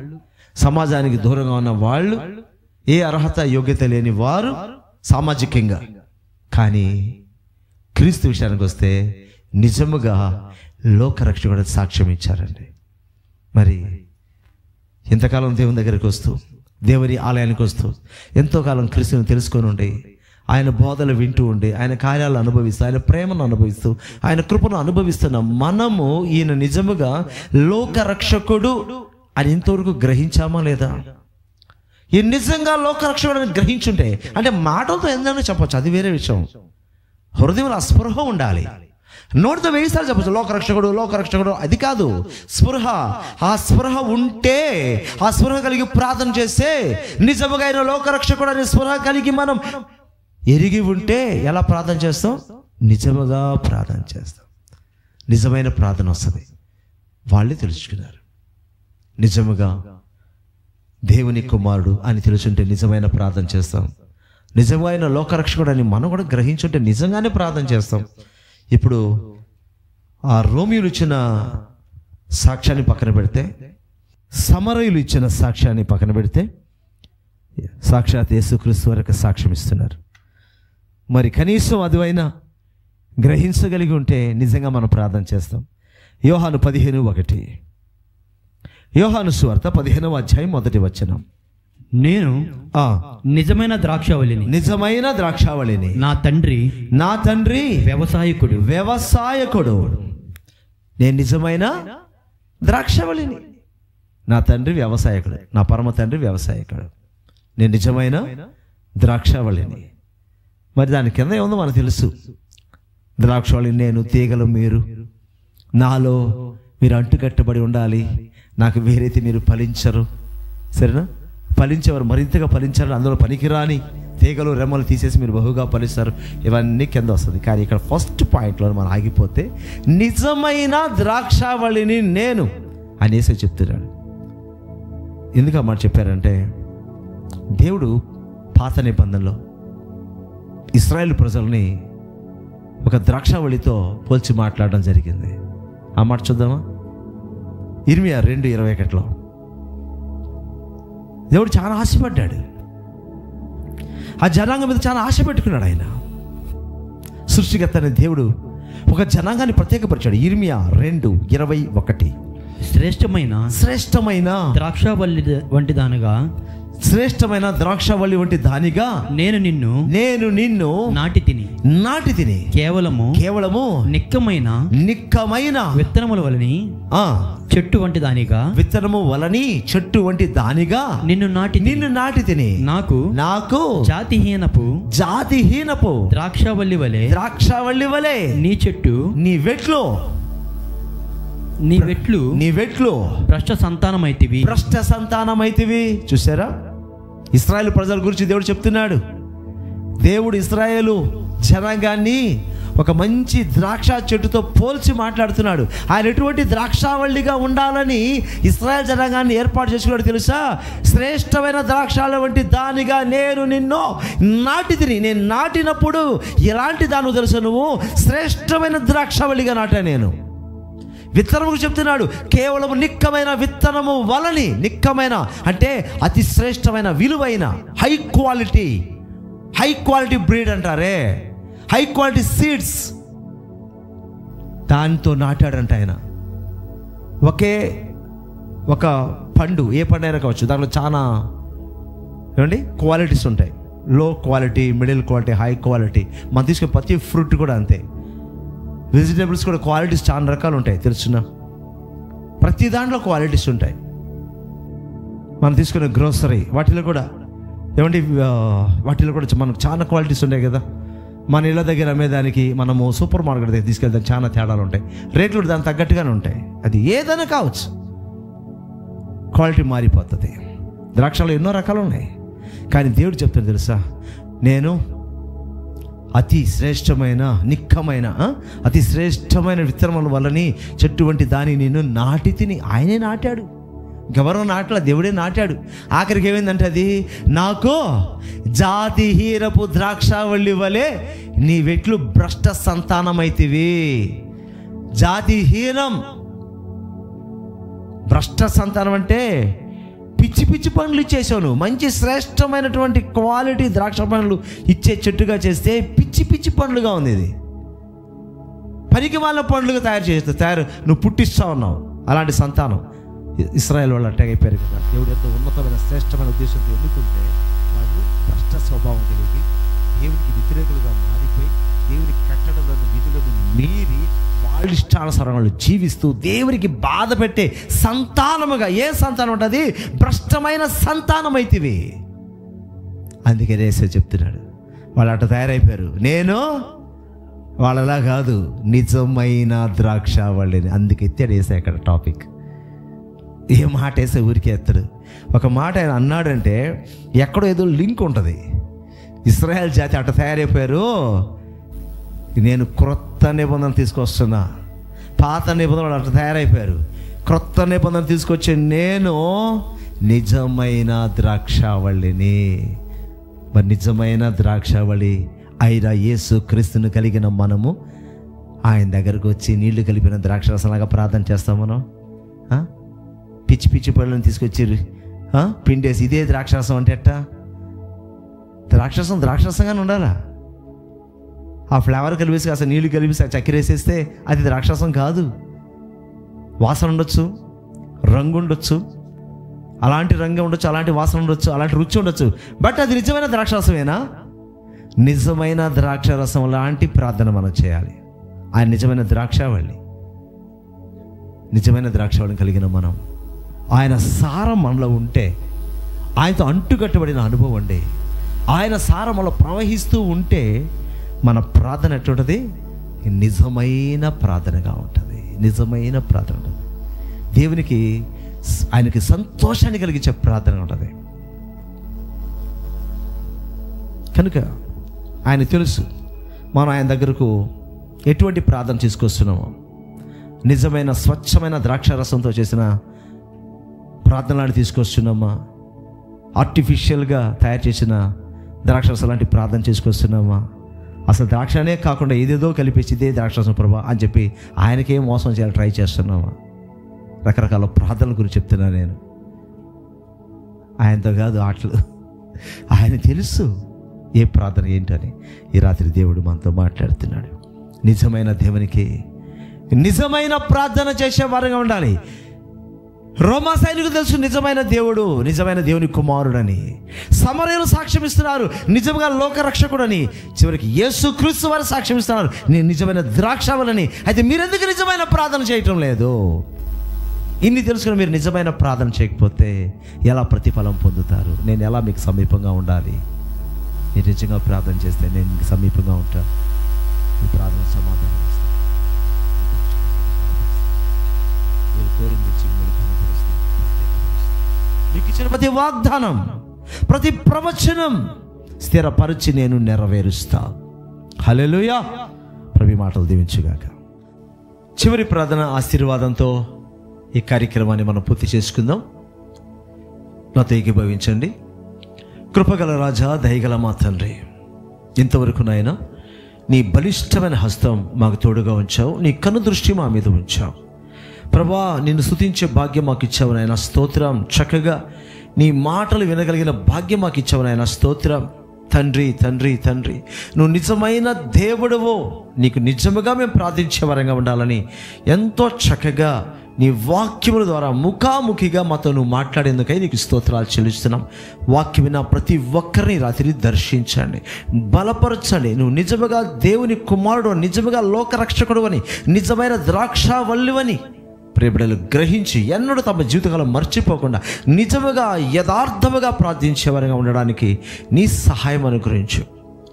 సమాజానికి దూరంగా ఉన్న వాళ్ళు, ఏ అర్హత యోగ్యత లేని వారు సామాజికంగా. కానీ క్రీస్తు విషయానికి వస్తే నిజముగా లోకరక్షకుడు సాక్ష్యం ఇచ్చారండి. మరి ఎంతకాలం దేవుని దగ్గరికి వస్తూ, దేవుని ఆలయానికి వస్తూ, ఎంతో కాలం క్రీస్తుని తెలుసుకొని ఉండి, ఆయన బోధలు వింటూ ఉండి, ఆయన కార్యాలను అనుభవిస్తూ, ఆయన ప్రేమను అనుభవిస్తూ, ఆయన కృపను అనుభవిస్తున్న మనము ఈయన నిజముగా లోకరక్షకుడు అని ఇంతవరకు గ్రహించామా లేదా? ఈ నిజంగా లోకరక్షకుడు అని గ్రహించుంటే, అంటే మాటలతో ఏంటనే చెప్పచ్చు, అది వేరే విషయం. హృదయంలో అస్పృహ ఉండాలి. నోటితో వేయిస్తారు చెప్పచ్చు లోకరక్షకుడు లోకరక్షకుడు, అది కాదు. స్పృహ, ఆ స్పృహ ఉంటే, ఆ స్పృహ కలిగి ప్రార్థన చేస్తే, నిజముగా ఆయన లోకరక్షకుడు అనే స్పృహ కలిగి మనం ఎరిగి ఉంటే ఎలా ప్రార్థన చేస్తాం? నిజముగా ప్రార్థన చేస్తాం. నిజమైన ప్రార్థన వస్తుంది. వాళ్ళే తెలుసుకున్నారు నిజముగా దేవుని కుమారుడు అని తెలుసుంటే నిజమైన ప్రార్థన చేస్తాం. నిజమైన లోకరక్షకుడు అని మనం కూడా గ్రహించుంటే నిజంగానే ప్రార్థన చేస్తాం. ఇప్పుడు ఆ రోమియోలు ఇచ్చిన సాక్ష్యాన్ని పక్కన పెడితే, సమరయులు ఇచ్చిన సాక్ష్యాన్ని పక్కన పెడితే, సాక్షాత్ యేసుక్రీస్తు వరకు సాక్ష్యం ఇస్తున్నారు. మరి కనీసం అదివైనా గ్రహించగలిగి ఉంటే నిజంగా మనం ప్రార్థన చేస్తాం. యోహాను 15:1, యోహాను సువార్త 15వ అధ్యాయం 1వ వచనం. నేను నిజమైన ద్రాక్షావళిని, నిజమైన ద్రాక్షావళిని, నా తండ్రి వ్యవసాయకుడు. నేను నిజమైన ద్రాక్షావళిని, నా తండ్రి వ్యవసాయకుడు, నా పరమ తండ్రి వ్యవసాయకుడు. నేను నిజమైన ద్రాక్షావళిని. మరి దాని కింద ఏముందో మనకు తెలుసు. ద్రాక్షావళిని నేను, తీగలు మీరు, నాలో మీరు అంటుకట్టబడి ఉండాలి, నాకు వేరైతే మీరు ఫలించరు. సరేనా? ఫలించేవారు మరింతగా ఫలించాలని, అందులో పనికిరాని తీగలు రెమ్మలు తీసేసి మీరు బహుగా ఫలిస్తారు. ఇవన్నీ కింద వస్తుంది. కానీ ఇక్కడ ఫస్ట్ పాయింట్లో మనం ఆగిపోతే, నిజమైన ద్రాక్షావళిని నేను అనేసి చెప్తున్నాడు. ఎందుకు ఆ మాట చెప్పారంటే, దేవుడు పాత నిబంధనలో ఇశ్రాయేలు ప్రజల్ని ఒక ద్రాక్షావళితో పోల్చి మాట్లాడడం జరిగింది. ఆ మాట చూద్దామా? ఇర్మియా 2:21. దేవుడు చాలా ఆశపడ్డాడు, ఆ జనాంగం మీద చాలా ఆశ పెట్టుకున్నాడు. ఆయన సృష్టికర్త అనే దేవుడు ఒక జనాంగాన్ని ప్రత్యేకపరిచాడు. ఇర్మియా 2:21. శ్రేష్టమైన ద్రాక్షావల్లి వంటి దానిగా, శ్రేష్టమైన ద్రాక్షావళి వంటి దానిగా నేను నిన్ను నాటి తిని కేవలము నిక్కమైన విత్తనముల వలని చెట్టు వంటి దానిగా, విత్తనము వలని చెట్టు వంటి దానిగా నిన్ను నాటి తిని నాకు జాతిహీనపు ద్రాక్షావల్లి వలె నీ చెట్టు, నీ వెట్లు భ్రష్ట సంతానమైతివి. చూసారా? ఇశ్రాయేలు ప్రజల గురించి దేవుడు చెప్తున్నాడు. దేవుడు ఇశ్రాయేలు జనాంగాన్ని ఒక మంచి ద్రాక్ష చెట్టుతో పోల్చి మాట్లాడుతున్నాడు. ఆయన ఎటువంటి ద్రాక్షావళిగా ఉండాలని ఇశ్రాయేల్ జనాంగాన్ని ఏర్పాటు చేసుకున్నాడు తెలుసా? శ్రేష్టమైన ద్రాక్షాల వంటి దానిగా నేను నిన్ను నాటి తిని. నేను నాటినప్పుడు ఎలాంటి దాని తెలుసా? నువ్వు శ్రేష్టమైన ద్రాక్షావళిగా నాటా. నేను విత్తనము చెప్తున్నాడు, కేవలం నిక్కమైన విత్తనము వలని. నిక్కమైన అంటే అతి శ్రేష్టమైన, విలువైన, హై క్వాలిటీ బ్రీడ్ అంటారే, హై క్వాలిటీ సీడ్స్, దాంతో నాటాడంట ఆయన. ఒక పండు, ఏ పండు అయినా కావచ్చు, దాంట్లో చాలా క్వాలిటీస్ ఉంటాయి. లో quality, middle quality, high quality. మనం తీసుకునే ప్రతి ఫ్రూట్ కూడా అంతే. వెజిటేబుల్స్ కూడా క్వాలిటీస్ చాలా రకాలు ఉంటాయి తెలుసునా? ప్రతి దాంట్లో క్వాలిటీస్ ఉంటాయి. మనం తీసుకునే గ్రోసరీ వాటిలో కూడా మనకు చాలా క్వాలిటీస్ ఉంటాయి కదా. మన ఇళ్ళ దగ్గర అమ్మేదానికి మనము సూపర్ మార్కెట్ దగ్గర తీసుకెళ్తాం, చాలా తేడాలు ఉంటాయి. రేట్లు దానికి తగ్గట్టుగానే ఉంటాయి. అది ఏదైనా కావచ్చు, క్వాలిటీ మారిపోతుంది. ద్రాక్షలో ఎన్నో రకాలు ఉన్నాయి. కానీ దేవుడు చెప్తాడు తెలుసా, నేను అతి శ్రేష్టమైన, నిక్కమైన, అతి శ్రేష్టమైన విత్తనముల వలని చెట్టు వంటి దాన్ని నేను నాటి తిని. ఆయనే నాటాడు, ఎవరో నాటలా, దేవుడే నాటాడు. ఆఖరికి ఏమైందంటే, అది నాకు జాతిహీనపు ద్రాక్షావళి వలె నీ వెట్లు భ్రష్ట సంతానమైతివి. జాతిహీనం, భ్రష్ట సంతానం అంటే పిచ్చి పండ్లు ఇచ్చేసావు. మంచి శ్రేష్టమైనటువంటి క్వాలిటీ ద్రాక్ష పండ్లు ఇచ్చే చెట్టుగా చేస్తే పిచ్చి పండ్లుగా ఉంది. ఇది పనికి వాళ్ళ పండ్లుగా నువ్వు పుట్టిస్తా ఉన్నావు. అలాంటి సంతానం ఇశ్రాయేల్ వాళ్ళు అట్టాగా అయిపోయారు కదా. దేవుడు ఎంతో ఉన్నతమైన శ్రేష్టమైన ఉద్దేశంతో ఎన్నుకుంటే వాళ్ళు భ్రష్ట స్వభావం కలిగి దేవునికి వ్యతిరేకులుగా మారిపోయి దేవునికి కట్టడంలో విధులను మీరి వాళ్ళ ఇష్టానుసారంగా జీవిస్తూ దేవునికి బాధ పెట్టే సంతానముగా. ఏ సంతానం ఉంటుంది? భ్రష్టమైన సంతానం అయితివి. అందుకే యేసు చెప్తున్నాడు, వాళ్ళు అట్లా తయారైపోయారు. నేను వాళ్ళలా కాదు, నిజమైన ద్రాక్షావళిని. అందుకు ఎత్తాడు వేసా ఇక్కడ టాపిక్. ఏ మాట వేసే ఊరికే ఎత్తాడు. ఒక మాట ఆయన అన్నాడంటే ఎక్కడో ఏదో లింక్ ఉంటుంది. ఇశ్రాయేల్ జాతి అట్ట తయారైపోయారు, నేను క్రొత్త నిబంధన తీసుకొస్తున్నా. పాత నిబంధనలు అట్ట తయారైపోయారు, క్రొత్త నిబంధన తీసుకొచ్చి నేను నిజమైన ద్రాక్షావళిని. మరి నిజమైన ద్రాక్షావళి అయిన యేసు క్రీస్తుని కలిగిన మనము ఆయన దగ్గరకు వచ్చి నీళ్లు కలిపిన ద్రాక్షరసంలాగా ప్రార్థన చేస్తాం మనం. పిచ్చి పిచ్చి పళ్ళని తీసుకొచ్చి పిండేసి ఇదే ద్రాక్షరసం అంటే ఎట్టా? ద్రాక్షరసంగానే ఉండాలా? ఆ ఫ్లేవర్ కలిపేసి అసలు నీళ్లు కలిపేసి చక్కెర వేసేస్తే అది ద్రాక్షరసం కాదు. వాసన ఉండొచ్చు, రంగు ఉండొచ్చు, అలాంటి రంగు ఉండొచ్చు, అలాంటి వాసన ఉండొచ్చు, అలాంటి రుచి ఉండొచ్చు, బట్ అది నిజమైన ద్రాక్షరసమేనా? నిజమైన ద్రాక్షరసం లాంటి ప్రార్థన మనం చేయాలి. ఆయన నిజమైన ద్రాక్షావళి, నిజమైన ద్రాక్షావళిని కలిగిన మనం, ఆయన సారం మనలో ఉంటే, ఆయనతో అంటుకట్టబడిన అనుభవం ఉండే, ఆయన సారం మనలో ప్రవహిస్తూ ఉంటే మన ప్రార్థన ఎట్లుంటుంది? నిజమైన ప్రార్థనగా ఉంటుంది. నిజమైన ప్రార్థన ఉంటుంది. దేవునికి ఆయనకి సంతోషాన్ని కలిగించే ప్రార్థన ఉంటుంది. కనుక ఆయన తెలుసు మనం ఆయన దగ్గరకు ఎటువంటి ప్రార్థన తీసుకొస్తున్నామో. నిజమైన స్వచ్ఛమైన ద్రాక్షారసంతో చేసిన ప్రార్థనలాంటి తీసుకొస్తున్నామా? ఆర్టిఫిషియల్గా తయారు చేసిన ద్రాక్షరసం లాంటి ప్రార్థన చేసుకొస్తున్నామా? అసలు ద్రాక్షనే కాకుండా ఏదేదో కలిపేసి ఇదే ద్రాక్షరసం ప్రభా అని చెప్పి ఆయనకేం మోసం చేయాలి ట్రై చేస్తున్నామా? రకరకాల ప్రార్థనల గురించి చెప్తున్నా నేను. ఆయనతో కాదు ఆటలు. ఆయన తెలుసు ఏ ప్రార్థన ఏంటని. ఈ రాత్రి దేవుడు మనతో మాట్లాడుతున్నాడు. నిజమైన దేవునికి నిజమైన ప్రార్థన చేసే వారంగా ఉండాలి. రోమా సైనికులు తెలుసు నిజమైన దేవుడు, నిజమైన దేవుని కుమారుడని. సమరయులు సాక్ష్యం ఇస్తున్నారు నిజంగా లోకరక్షకుడని. చివరికి యేసు క్రీస్తు వారు సాక్ష్యం ఇస్తున్నారు నేను నిజమైన ద్రాక్షావళిని. అయితే మీరెందుకు నిజమైన ప్రార్థన చేయటం లేదు? ఇన్ని తెలుసుకుని మీరు నిజమైన ప్రార్థన చేయకపోతే ఎలా ప్రతిఫలం పొందుతారు? నేను ఎలా మీకు సమీపంగా ఉండాలి? మీరు నిజంగా ప్రార్థన చేస్తే నేను మీకు సమీపంగా ఉంటాను. ఈ ప్రార్థన సమాధానం ఇస్తాను. మీరు కోరింది మీకు ఇచ్చిన ప్రతి వాగ్దానం, ప్రతి ప్రవచనం స్థిరపరిచి నేను నెరవేరుస్తా. హల్లెలూయా. ప్రభు మాటలు దీవించుగాక. చివరి ప్రార్థన ఆశీర్వాదంతో ఈ కార్యక్రమాన్ని మనం పూర్తి చేసుకుందాం. నాతో ఏకీభవించండి. కృపగల రాజా, దయగల మా తండ్రి, ఇంతవరకు నాయన నీ బలిష్టమైన హస్తం మాకు తోడుగా ఉంచావు. నీ కన్ను దృష్టి మా మీద ఉంచావు ప్రభా. నిన్ను స్తుతించే భాగ్యం మాకు ఇచ్చావు నాయన, స్తోత్రం. చక్కగా నీ మాటలు వినగలిగిన భాగ్యం మాకు ఇచ్చావు నాయన, స్తోత్రం. తండ్రి తండ్రి తండ్రి, నువ్వు నిజమైన దేవుడవో, నీకు నిజముగా మేము ప్రార్థించే వరంగా ఉండాలని ఎంతో చక్కగా నీ వాక్యముల ద్వారా ముఖాముఖిగా మాతో నువ్వు మాట్లాడేందుకై నీకు స్తోత్రాలు చెల్లిస్తున్నాం. వాక్యం విన్న ప్రతి ఒక్కరిని రాత్రి దర్శించండి, బలపరచండి. నువ్వు నిజముగా దేవుని కుమారుడు, నిజముగా లోకరక్షకుడు అని, నిజమైన ద్రాక్షావల్లివని ప్రేమిడలు గ్రహించి ఎన్నడూ తమ జీవితకాలం మర్చిపోకుండా నిజముగా యథార్థముగా ప్రార్థించేవారిగా ఉండడానికి నీ సహాయం అనుగ్రహించు.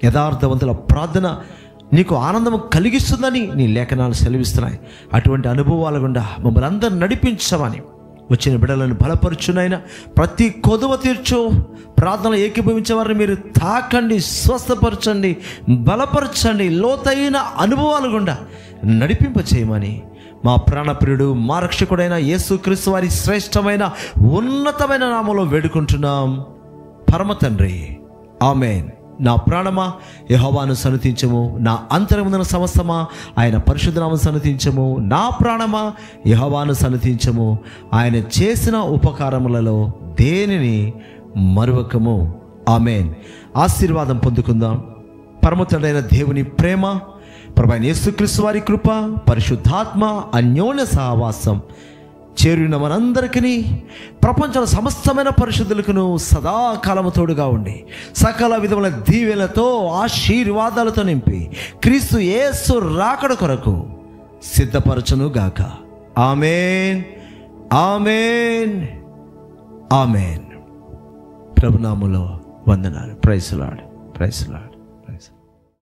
యథార్థవంతుల ప్రార్థన నీకు ఆనందం కలిగిస్తుందని నీ లేఖనాలు సెలవిస్తున్నాయి. అటువంటి అనుభవాల గుండా మమ్మల్ని అందరూ నడిపించమని వచ్చిన బిడ్డలను బలపరుచునైనా ప్రతి కొదువ తీర్చు. ప్రార్థనలు ఏకీభవించే వారిని మీరు తాకండి, స్వస్థపరచండి, బలపరచండి. లోతైన అనుభవాల గుండా నడిపింప చేయమని మా ప్రాణప్రియుడు, మా రక్షకుడైన యేసుక్రీస్తు వారి శ్రేష్టమైన ఉన్నతమైన నామంలో వేడుకుంటున్నాం పరమ తండ్రి. ఆమేన్. నా ప్రాణమా యెహోవాను సన్నుతించము, నా అంతరమున సమస్తమా ఆయన పరిశుద్ధ నామమును సన్నుతించము. నా ప్రాణమా యెహోవాను సన్నుతించము, ఆయన చేసిన ఉపకారములలో దేనిని మరువకము. ఆమేన్. ఆశీర్వాదం పొందుకుందాం. పరమ తండ్రైన దేవుని ప్రేమ, ప్రభువైన యేసుక్రీస్తు వారి కృప, పరిశుద్ధాత్మ అన్యోన్య సహవాసం చేరిన మనందరికీ, ప్రపంచంలో సమస్తమైన పరిశుద్ధులకును సదాకాలము తోడుగా ఉండి సకల విధముల దీవెనలతో ఆశీర్వాదాలతో నింపి క్రీస్తు యేసు రాకడ కొరకు సిద్ధపరచును గాక. ఆమేన్, ఆమేన్, ఆమేన్. ప్రభునామములో వందనాలు. Praise Lord, praise lord.